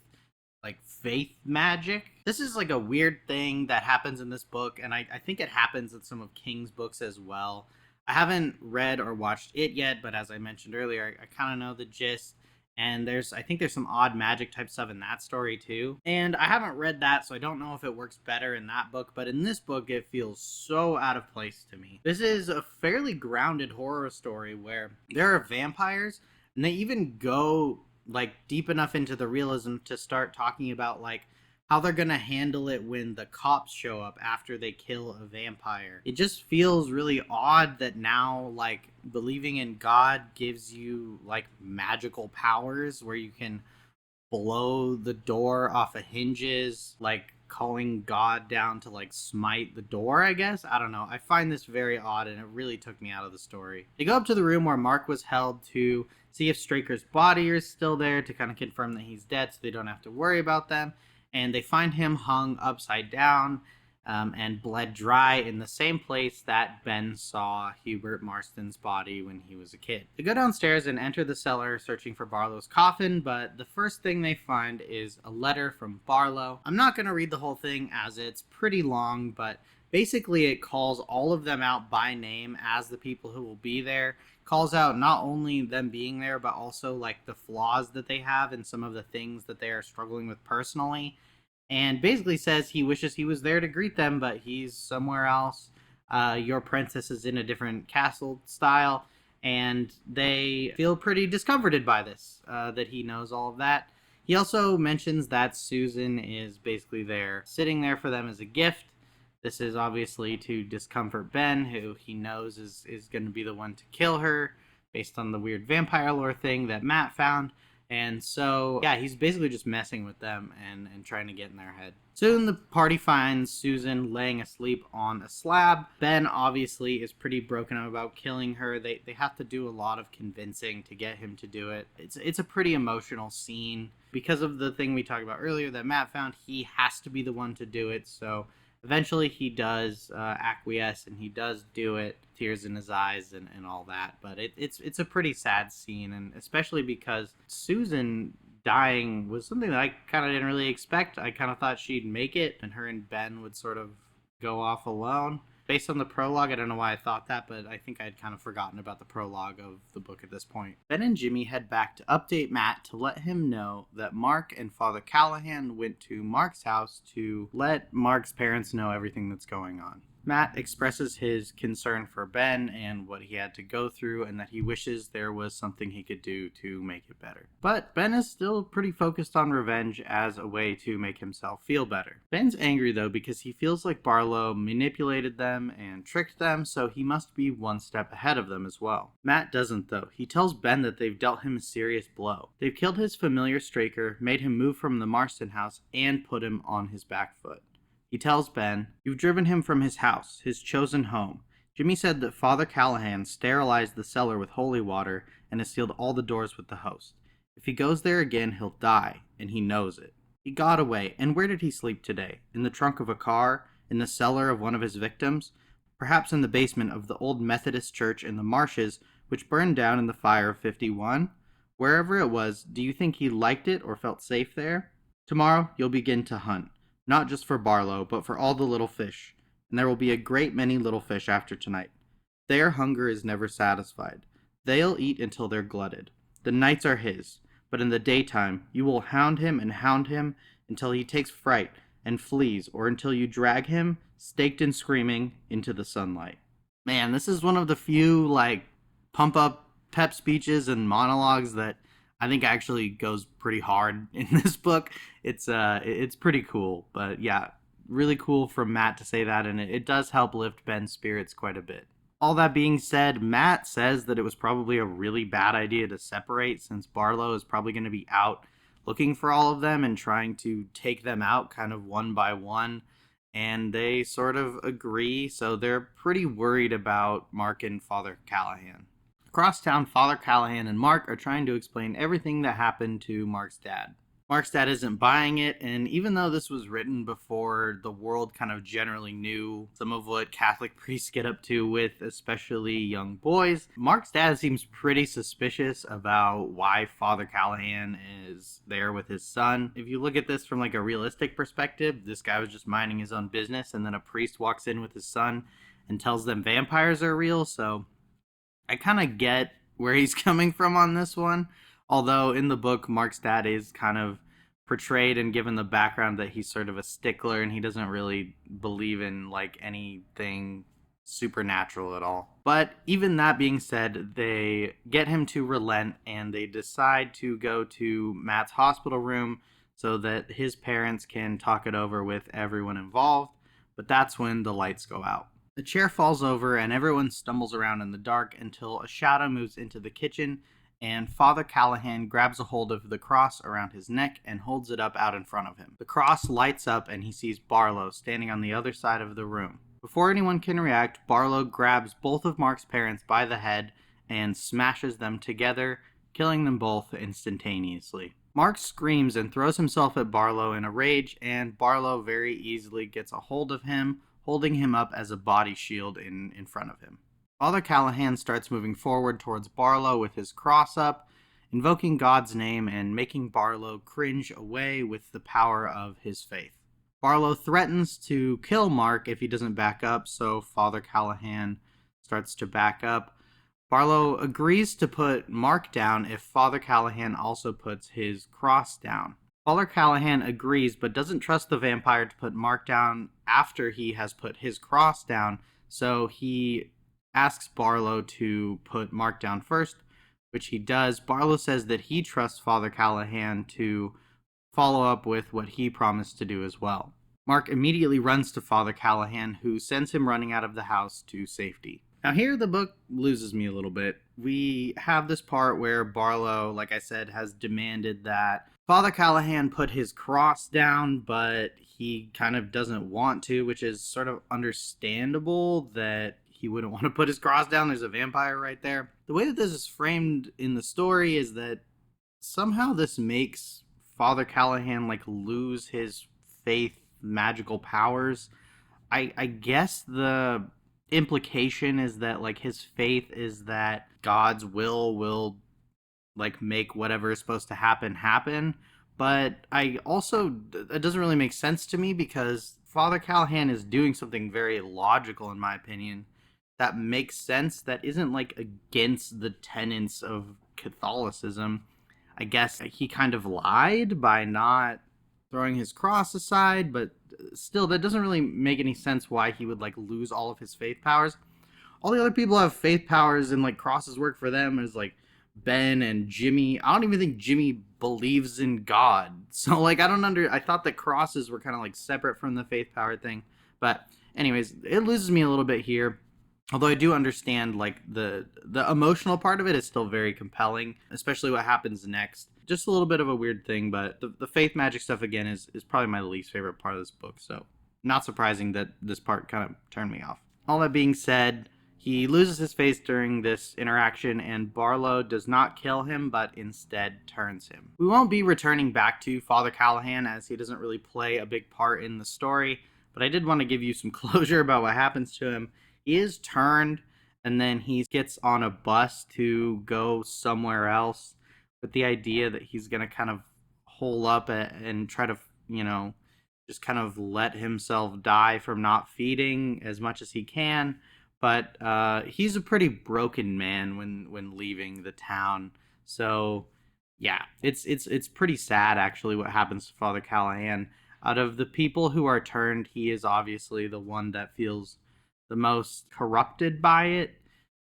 like faith magic. This is like a weird thing that happens in this book, and I think it happens in some of King's books as well. I haven't read or watched it yet, but as I mentioned earlier, I kind of know the gist. And I think there's some odd magic type stuff in that story too. And I haven't read that, so I don't know if it works better in that book. But in this book, it feels so out of place to me. This is a fairly grounded horror story where there are vampires, and they even go like deep enough into the realism to start talking about like how they're gonna handle it when the cops show up after they kill a vampire. It just feels really odd that now, like, believing in God gives you, like, magical powers where you can blow the door off of hinges, like calling God down to like smite the door, I guess. I don't know. I find this very odd and it really took me out of the story. They go up to the room where Mark was held to see if Straker's body is still there to kind of confirm that he's dead so they don't have to worry about them. And they find him hung upside down and bled dry in the same place that Ben saw Hubert Marston's body when he was a kid. They go downstairs and enter the cellar searching for Barlow's coffin, but the first thing they find is a letter from Barlow. I'm not going to read the whole thing as it's pretty long, but basically it calls all of them out by name as the people who will be there. Calls out not only them being there, but also like the flaws that they have and some of the things that they are struggling with personally, and basically says he wishes he was there to greet them, but he's somewhere else. Your princess is in a different castle style, and they feel pretty discomforted by this, that he knows all of that. He also mentions that Susan is basically there, sitting there for them as a gift. This is obviously to discomfort Ben, who he knows is going to be the one to kill her, based on the weird vampire lore thing that Matt found. And so, yeah, he's basically just messing with them and trying to get in their head. Soon the party finds Susan laying asleep on a slab. Ben obviously is pretty broken up about killing her. They have to do a lot of convincing to get him to do it. It's a pretty emotional scene. Because of the thing we talked about earlier that Matt found, he has to be the one to do it. So eventually he does acquiesce and he does do it, tears in his eyes and all that. But it's a pretty sad scene, and especially because Susan dying was something that I kind of didn't really expect. I kind of thought she'd make it and her and Ben would sort of go off alone. Based on the prologue, I don't know why I thought that, but I think I'd kind of forgotten about the prologue of the book at this point. Ben and Jimmy head back to update Matt to let him know that Mark and Father Callahan went to Mark's house to let Mark's parents know everything that's going on. Matt expresses his concern for Ben and what he had to go through, and that he wishes there was something he could do to make it better. But Ben is still pretty focused on revenge as a way to make himself feel better. Ben's angry though because he feels like Barlow manipulated them and tricked them, so he must be one step ahead of them as well. Matt doesn't though. He tells Ben that they've dealt him a serious blow. They've killed his familiar Straker, made him move from the Marston house, and put him on his back foot. He tells Ben, "You've driven him from his house, his chosen home. Jimmy said that Father Callahan sterilized the cellar with holy water and has sealed all the doors with the host. If he goes there again, he'll die, and he knows it. He got away, and where did he sleep today? In the trunk of a car? In the cellar of one of his victims? Perhaps in the basement of the old Methodist church in the marshes, which burned down in the fire of '51? Wherever it was, do you think he liked it or felt safe there? Tomorrow, you'll begin to hunt. Not just for Barlow, but for all the little fish. And there will be a great many little fish after tonight. Their hunger is never satisfied. They'll eat until they're glutted. The nights are his, but in the daytime you will hound him until he takes fright and flees, or until you drag him, staked and screaming, into the sunlight." Man, this is one of the few, like, pump up pep speeches and monologues that I think actually goes pretty hard in this book. It's pretty cool, but yeah, really cool from Matt to say that, and it does help lift Ben's spirits quite a bit. All that being said, Matt says that it was probably a really bad idea to separate, since Barlow is probably going to be out looking for all of them and trying to take them out kind of one by one, and they sort of agree, so they're pretty worried about Mark and Father Callahan. Across town, Father Callahan and Mark are trying to explain everything that happened to Mark's dad. Mark's dad isn't buying it, and even though this was written before the world kind of generally knew some of what Catholic priests get up to with especially young boys, Mark's dad seems pretty suspicious about why Father Callahan is there with his son. If you look at this from like a realistic perspective, this guy was just minding his own business, and then a priest walks in with his son and tells them vampires are real, so I kind of get where he's coming from on this one, although in the book, Mark's dad is kind of portrayed and given the background that he's sort of a stickler and he doesn't really believe in like anything supernatural at all. But even that being said, they get him to relent and they decide to go to Matt's hospital room so that his parents can talk it over with everyone involved, but that's when the lights go out. The chair falls over and everyone stumbles around in the dark until a shadow moves into the kitchen and Father Callahan grabs a hold of the cross around his neck and holds it up out in front of him. The cross lights up and he sees Barlow standing on the other side of the room. Before anyone can react, Barlow grabs both of Mark's parents by the head and smashes them together, killing them both instantaneously. Mark screams and throws himself at Barlow in a rage, and Barlow very easily gets a hold of him, holding him up as a body shield in front of him. Father Callahan starts moving forward towards Barlow with his cross up, invoking God's name and making Barlow cringe away with the power of his faith. Barlow threatens to kill Mark if he doesn't back up, so Father Callahan starts to back up. Barlow agrees to put Mark down if Father Callahan also puts his cross down. Father Callahan agrees but doesn't trust the vampire to put Mark down after he has put his cross down, so he asks Barlow to put Mark down first, which he does. Barlow says that he trusts Father Callahan to follow up with what he promised to do as well. Mark immediately runs to Father Callahan, who sends him running out of the house to safety. Now here the book loses me a little bit. We have this part where Barlow, like I said, has demanded that Father Callahan put his cross down, but he kind of doesn't want to, which is sort of understandable that he wouldn't want to put his cross down. There's a vampire right there. The way that this is framed in the story is that somehow this makes Father Callahan lose his faith magical powers. I guess the implication is that his faith is that God's will make whatever is supposed to happen, but I also, it doesn't really make sense to me because Father Callahan is doing something very logical in my opinion that makes sense, that isn't against the tenets of Catholicism. I guess he kind of lied by not throwing his cross aside, but still, that doesn't really make any sense why he would lose all of his faith powers. All the other people have faith powers and crosses work for them, as Ben and Jimmy. I don't even think Jimmy believes in God. So I thought that crosses were kind of separate from the faith power thing. But anyways, it loses me a little bit here. Although I do understand the emotional part of it is still very compelling, especially what happens next. Just a little bit of a weird thing, but the faith magic stuff again is probably my least favorite part of this book, so not surprising that this part kind of turned me off. All that being said, he loses his face during this interaction, and Barlow does not kill him, but instead turns him. We won't be returning back to Father Callahan, as he doesn't really play a big part in the story, but I did want to give you some closure about what happens to him. He is turned, and then he gets on a bus to go somewhere else with the idea that he's going to kind of hole up and try to, just kind of let himself die from not feeding as much as he can. But he's a pretty broken man when leaving the town. So yeah, it's pretty sad actually what happens to Father Callahan. Out of the people who are turned, he is obviously the one that feels the most corrupted by it,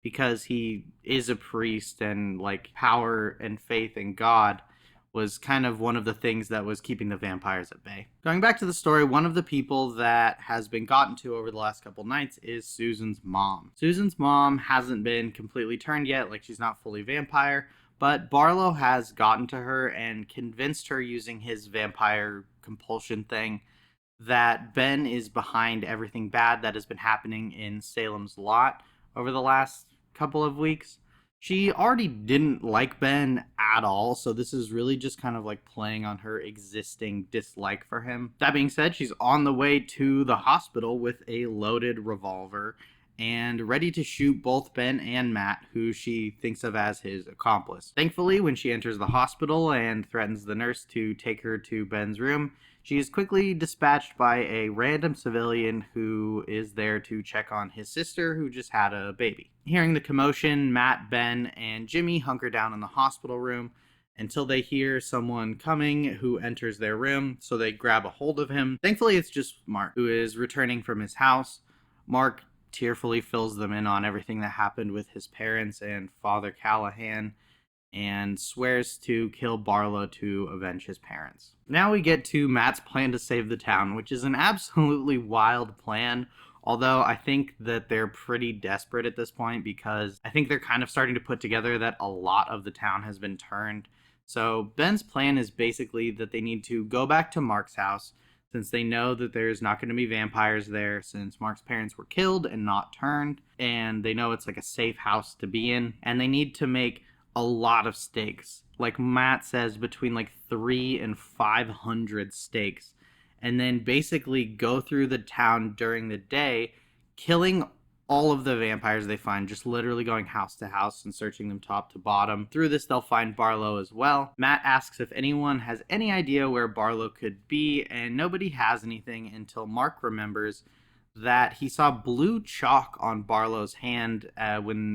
because he is a priest, and power and faith in God was kind of one of the things that was keeping the vampires at bay. Going back to the story, one of the people that has been gotten to over the last couple nights is Susan's mom. Susan's mom hasn't been completely turned yet, she's not fully vampire, but Barlow has gotten to her and convinced her using his vampire compulsion thing that Ben is behind everything bad that has been happening in Salem's Lot over the last couple of weeks. She already didn't like Ben at all, so this is really just kind of playing on her existing dislike for him. That being said, she's on the way to the hospital with a loaded revolver and ready to shoot both Ben and Matt, who she thinks of as his accomplice. Thankfully, when she enters the hospital and threatens the nurse to take her to Ben's room, she is quickly dispatched by a random civilian who is there to check on his sister, who just had a baby. Hearing the commotion, Matt, Ben, and Jimmy hunker down in the hospital room until they hear someone coming who enters their room, so they grab a hold of him. Thankfully, it's just Mark, who is returning from his house. Mark tearfully fills them in on everything that happened with his parents and Father Callahan, and swears to kill Barlow to avenge his parents. Now we get to Matt's plan to save the town, which is an absolutely wild plan. Although I think that they're pretty desperate at this point because I think they're kind of starting to put together that a lot of the town has been turned. So Ben's plan is basically that they need to go back to Mark's house since they know that there's not going to be vampires there since Mark's parents were killed and not turned, and they know it's like a safe house to be in, and they need to make a lot of stakes. Like Matt says, between like 3 and 500 stakes, and then basically go through the town during the day, killing all of the vampires they find, just literally going house to house and searching them top to bottom. Through this, they'll find Barlow as well. Matt asks if anyone has any idea where Barlow could be, and nobody has anything until Mark remembers that he saw blue chalk on Barlow's hand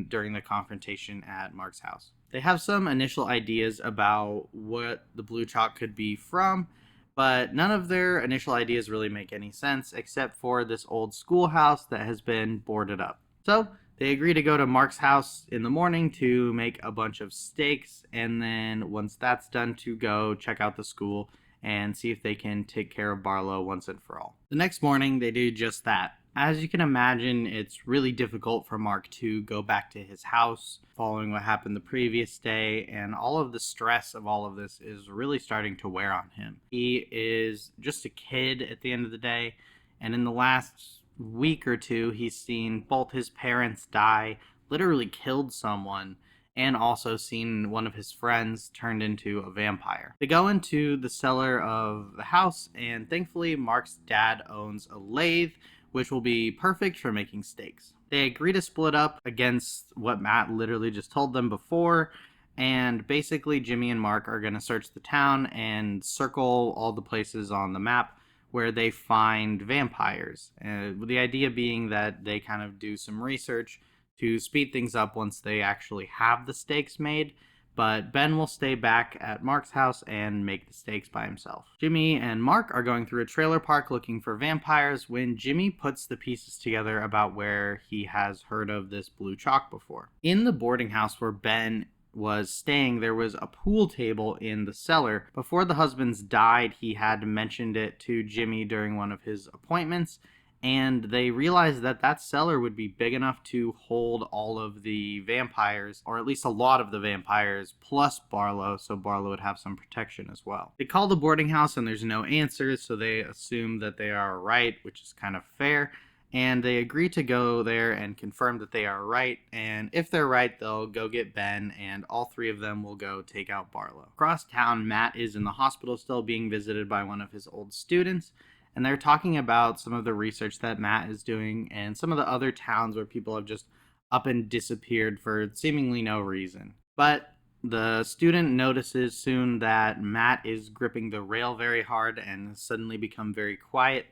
during the confrontation at Mark's house. They have some initial ideas about what the blue chalk could be from, but none of their initial ideas really make any sense except for this old schoolhouse that has been boarded up. So they agree to go to Mark's house in the morning to make a bunch of stakes, and then once that's done, to go check out the school and see if they can take care of Barlow once and for all. The next morning, they do just that. As you can imagine, it's really difficult for Mark to go back to his house following what happened the previous day, and all of the stress of all of this is really starting to wear on him. He is just a kid at the end of the day, and in the last week or two, he's seen both his parents die, literally killed someone, and also seen one of his friends turned into a vampire. They go into the cellar of the house, and thankfully Mark's dad owns a lathe, which will be perfect for making steaks. They agree to split up against what Matt literally just told them before, and basically Jimmy and Mark are going to search the town and circle all the places on the map where they find vampires. The idea being that they kind of do some research to speed things up once they actually have the stakes made, but Ben will stay back at Mark's house and make the stakes by himself. Jimmy and Mark are going through a trailer park looking for vampires when Jimmy puts the pieces together about where he has heard of this blue chalk before. In the boarding house where Ben was staying, there was a pool table in the cellar. Before the husbands died, he had mentioned it to Jimmy during one of his appointments, and they realized that that cellar would be big enough to hold all of the vampires, or at least a lot of the vampires, plus Barlow, so Barlow would have some protection as well. They call the boarding house and there's no answers, so they assume that they are right, which is kind of fair, and they agree to go there and confirm that they are right, and if they're right, they'll go get Ben, and all three of them will go take out Barlow. Across town, Matt is in the hospital still being visited by one of his old students, and they're talking about some of the research that Matt is doing and some of the other towns where people have just up and disappeared for seemingly no reason. But the student notices soon that Matt is gripping the rail very hard and has suddenly become very quiet,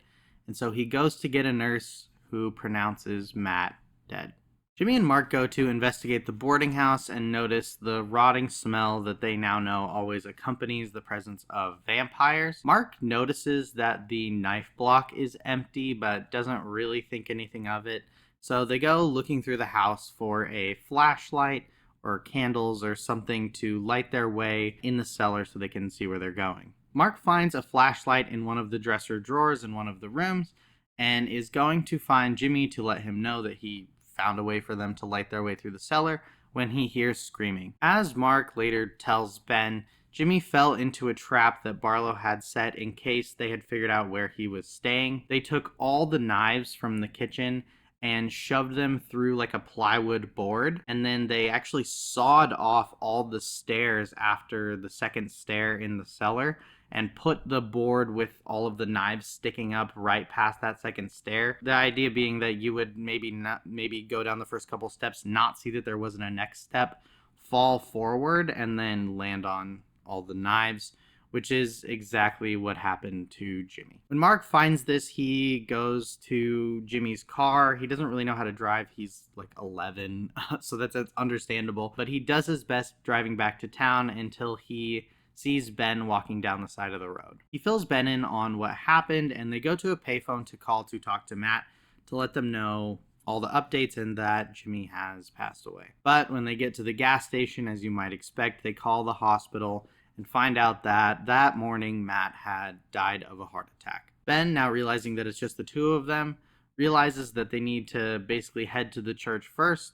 and so he goes to get a nurse who pronounces Matt dead. Jimmy and Mark go to investigate the boarding house and notice the rotting smell that they now know always accompanies the presence of vampires. Mark notices that the knife block is empty but doesn't really think anything of it, so they go looking through the house for a flashlight or candles or something to light their way in the cellar so they can see where they're going. Mark finds a flashlight in one of the dresser drawers in one of the rooms and is going to find Jimmy to let him know that he found a way for them to light their way through the cellar when he hears screaming. As Mark later tells Ben, Jimmy fell into a trap that Barlow had set in case they had figured out where he was staying. They took all the knives from the kitchen and shoved them through like a plywood board, and then they actually sawed off all the stairs after the second stair in the cellar and put the board with all of the knives sticking up right past that second stair. The idea being that you would maybe go down the first couple steps, not see that there wasn't a next step, fall forward, and then land on all the knives, which is exactly what happened to Jimmy. When Mark finds this, he goes to Jimmy's car. He doesn't really know how to drive. He's like 11, so that's understandable. But he does his best driving back to town until he sees Ben walking down the side of the road. He fills Ben in on what happened, and they go to a payphone to call to talk to Matt to let them know all the updates and that Jimmy has passed away. But when they get to the gas station, as you might expect, they call the hospital and find out that that morning Matt had died of a heart attack. Ben, now realizing that it's just the two of them, realizes that they need to basically head to the church first,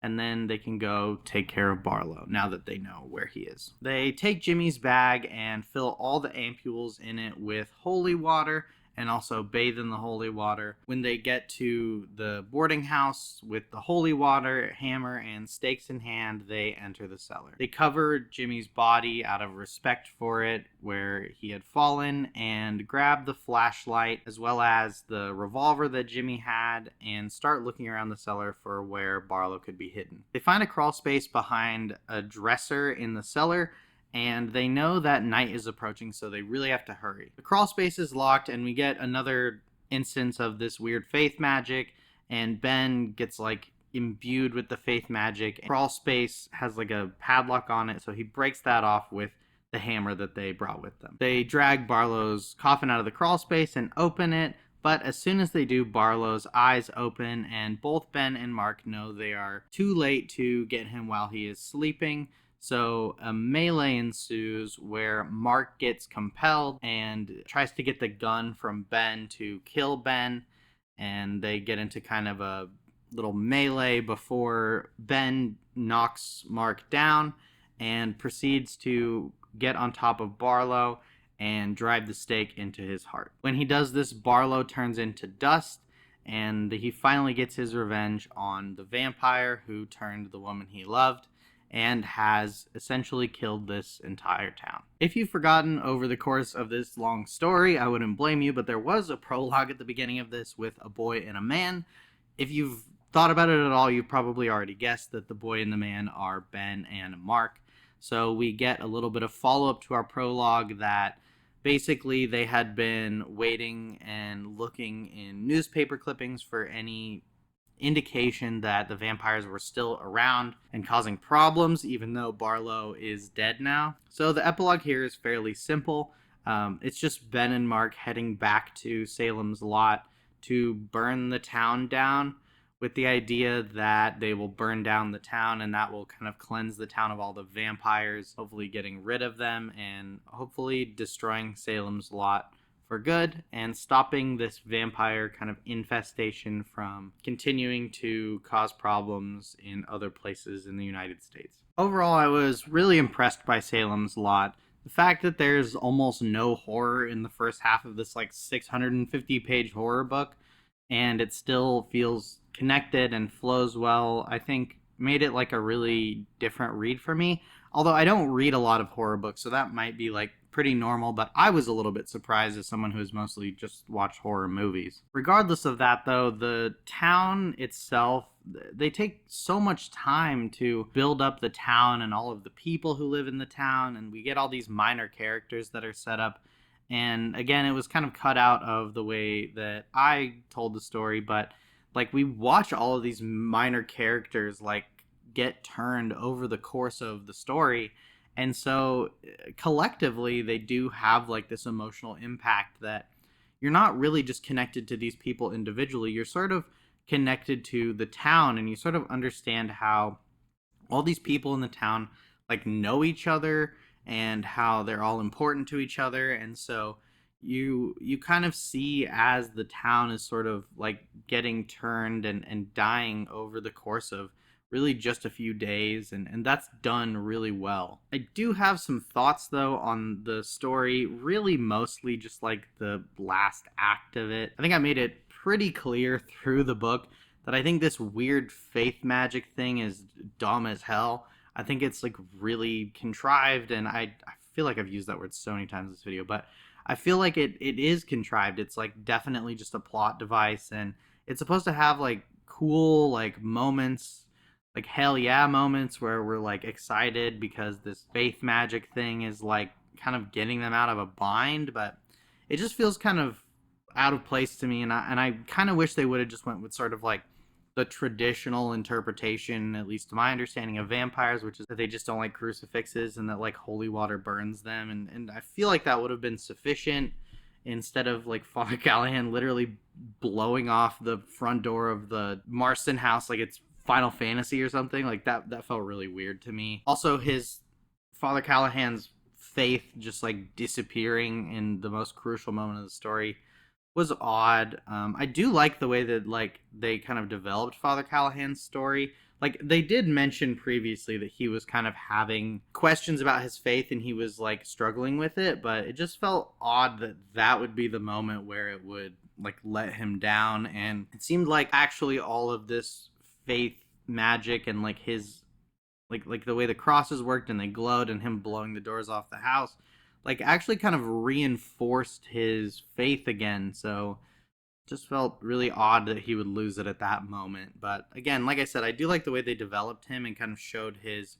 and then they can go take care of Barlow now that they know where he is. They take Jimmy's bag and fill all the ampules in it with holy water and also bathe in the holy water. When they get to the boarding house with the holy water, hammer, and stakes in hand, they enter the cellar. They cover Jimmy's body out of respect for it, where he had fallen, and grab the flashlight as well as the revolver that Jimmy had and start looking around the cellar for where Barlow could be hidden. They find a crawl space behind a dresser in the cellar, and they know that night is approaching, so they really have to hurry. The crawl space is locked, and we get another instance of this weird faith magic, and Ben gets like imbued with the faith magic. Crawl space has like a padlock on it, so he breaks that off with the hammer that they brought with them. They drag Barlow's coffin out of the crawl space and open it, but as soon as they do, Barlow's eyes open, and both Ben and Mark know they are too late to get him while he is sleeping. So a melee ensues where Mark gets compelled and tries to get the gun from Ben to kill Ben, and they get into kind of a little melee before Ben knocks Mark down and proceeds to get on top of Barlow and drive the stake into his heart. When he does this, Barlow turns into dust, and he finally gets his revenge on the vampire who turned the woman he loved and has essentially killed this entire town. If you've forgotten over the course of this long story, I wouldn't blame you, but there was a prologue at the beginning of this with a boy and a man. If you've thought about it at all, you've probably already guessed that the boy and the man are Ben and Mark. So we get a little bit of follow-up to our prologue that basically they had been waiting and looking in newspaper clippings for any indication that the vampires were still around and causing problems, even though Barlow is dead now. So the epilogue here is fairly simple. It's just Ben and Mark heading back to Salem's Lot to burn the town down, with the idea that they will burn down the town and that will kind of cleanse the town of all the vampires, hopefully getting rid of them and hopefully destroying Salem's Lot for good and stopping this vampire kind of infestation from continuing to cause problems in other places in the United States. Overall, I was really impressed by Salem's Lot. The fact that there's almost no horror in the first half of this like 650-page horror book, and it still feels connected and flows well, I think made it like a really different read for me. Although I don't read a lot of horror books, so that might be like pretty normal, but I was a little bit surprised as someone who's mostly just watched horror movies. Regardless of that though, the town itself, they take so much time to build up the town and all of the people who live in the town, and we get all these minor characters that are set up. And again, it was kind of cut out of the way that I told the story, but like we watch all of these minor characters like get turned over the course of the story, and so collectively they do have like this emotional impact that you're not really just connected to these people individually, you're sort of connected to the town, and you sort of understand how all these people in the town like know each other and how they're all important to each other. And so you kind of see as the town is sort of like getting turned and dying over the course of really just a few days, and that's done really well. I do have some thoughts though on the story, really mostly just like the last act of it. I think I made it pretty clear through the book that I think this weird faith magic thing is dumb as hell. I think it's like really contrived, and I feel like I've used that word so many times in this video, but I feel like it is contrived. It's like definitely just a plot device, and it's supposed to have like cool like moments, like hell yeah moments where we're like excited because this faith magic thing is like kind of getting them out of a bind, but it just feels kind of out of place to me, and I kind of wish they would have just went with sort of like the traditional interpretation, at least to my understanding of vampires, which is that they just don't like crucifixes and that like holy water burns them, and I feel like that would have been sufficient instead of like Father Callahan literally blowing off the front door of the Marston house like it's Final Fantasy or something. Like that felt really weird to me. Also, his Father Callahan's faith just like disappearing in the most crucial moment of the story was odd. I do like the way that like they kind of developed Father Callahan's story. Like they did mention previously that he was kind of having questions about his faith and he was like struggling with it, but it just felt odd that that would be the moment where it would like let him down. And it seemed like actually all of this faith magic and like his like the way the crosses worked and they glowed and him blowing the doors off the house like actually kind of reinforced his faith again. So just felt really odd that he would lose it at that moment. But again, like I said, I do like the way they developed him and kind of showed his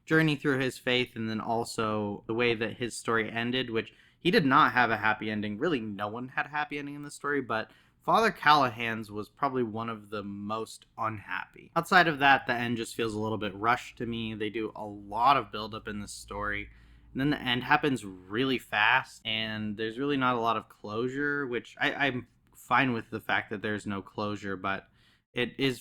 journey through his faith, and then also the way that his story ended, which he did not have a happy ending. Really, no one had a happy ending in the story, but Father Callahan's was probably one of the most unhappy. Outside of that, the end just feels a little bit rushed to me. They do a lot of buildup in this story. And then the end happens really fast, and there's really not a lot of closure, which I'm fine with the fact that there's no closure, but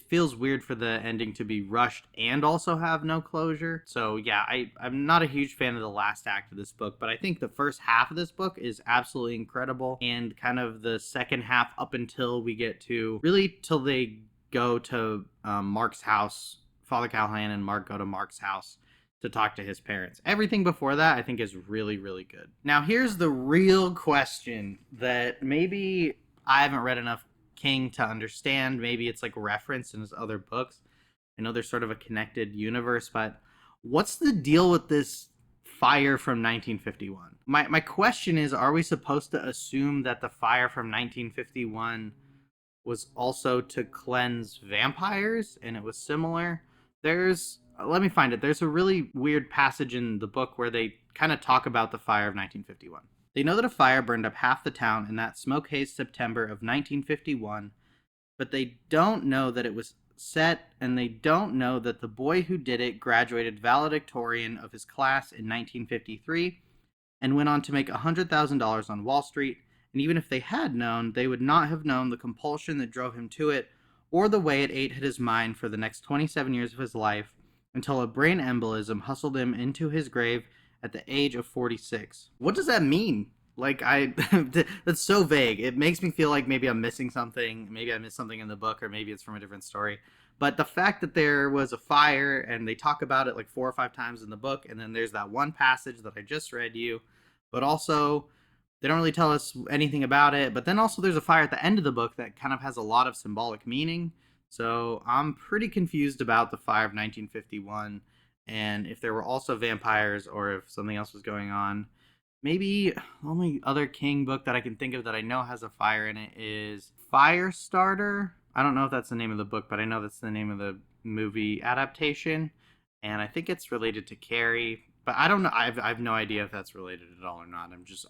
feels weird for the ending to be rushed and also have no closure. So yeah, I'm not a huge fan of the last act of this book, but I think the first half of this book is absolutely incredible, and kind of the second half up until we get to really till they go to Mark's house. Father Callahan and Mark go to Mark's house to talk to his parents. Everything before that I think is really, really good. Now here's the real question that maybe I haven't read enough King to understand. Maybe it's like referenced in his other books. I know there's sort of a connected universe, but what's the deal with this fire from 1951? My question is, are we supposed to assume that the fire from 1951 was also to cleanse vampires and it was similar? Let me find it. There's a really weird passage in the book where they kind of talk about the fire of 1951. They know that a fire burned up half the town in that smoke-hazed September of 1951, but they don't know that it was set, and they don't know that the boy who did it graduated valedictorian of his class in 1953 and went on to make $100,000 on Wall Street. And even if they had known, they would not have known the compulsion that drove him to it, or the way it ate at his mind for the next 27 years of his life, until a brain embolism hustled him into his grave at the age of 46. What does that mean? Like, that's so vague. It makes me feel like maybe I'm missing something. Maybe I missed something in the book, or maybe it's from a different story. But the fact that there was a fire, and they talk about it like 4 or 5 times in the book, and then there's that one passage that I just read you, but also they don't really tell us anything about it. But then also there's a fire at the end of the book that kind of has a lot of symbolic meaning. So I'm pretty confused about the fire of 1951. And if there were also vampires or if something else was going on. Maybe the only other King book that I can think of that I know has a fire in it is Firestarter. I don't know if that's the name of the book, but I know that's the name of the movie adaptation. And I think it's related to Carrie. But I don't know. I've no idea if that's related at all or not. I'm just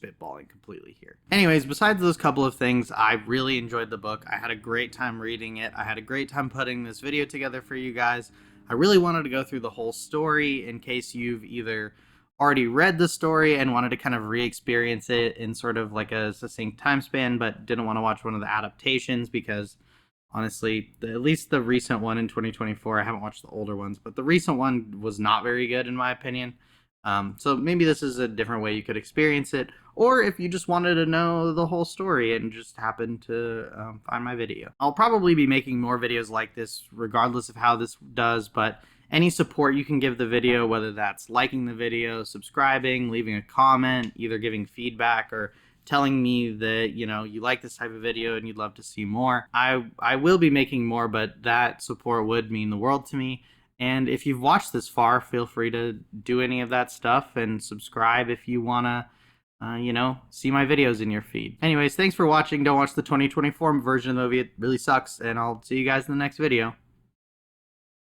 spitballing completely here. Anyways, besides those couple of things, I really enjoyed the book. I had a great time reading it. I had a great time putting this video together for you guys. I really wanted to go through the whole story in case you've either already read the story and wanted to kind of re-experience it in sort of like a succinct time span, but didn't want to watch one of the adaptations because honestly, at least the recent one in 2024, I haven't watched the older ones, but the recent one was not very good in my opinion. So maybe this is a different way you could experience it, or if you just wanted to know the whole story and just happened to find my video. I'll probably be making more videos like this regardless of how this does, but any support you can give the video, whether that's liking the video, subscribing, leaving a comment, either giving feedback or telling me that, you know, you like this type of video and you'd love to see more. I will be making more, but that support would mean the world to me. And if you've watched this far, feel free to do any of that stuff and subscribe if you want to, see my videos in your feed. Anyways, thanks for watching. Don't watch the 2024 version of the movie. It really sucks, and I'll see you guys in the next video.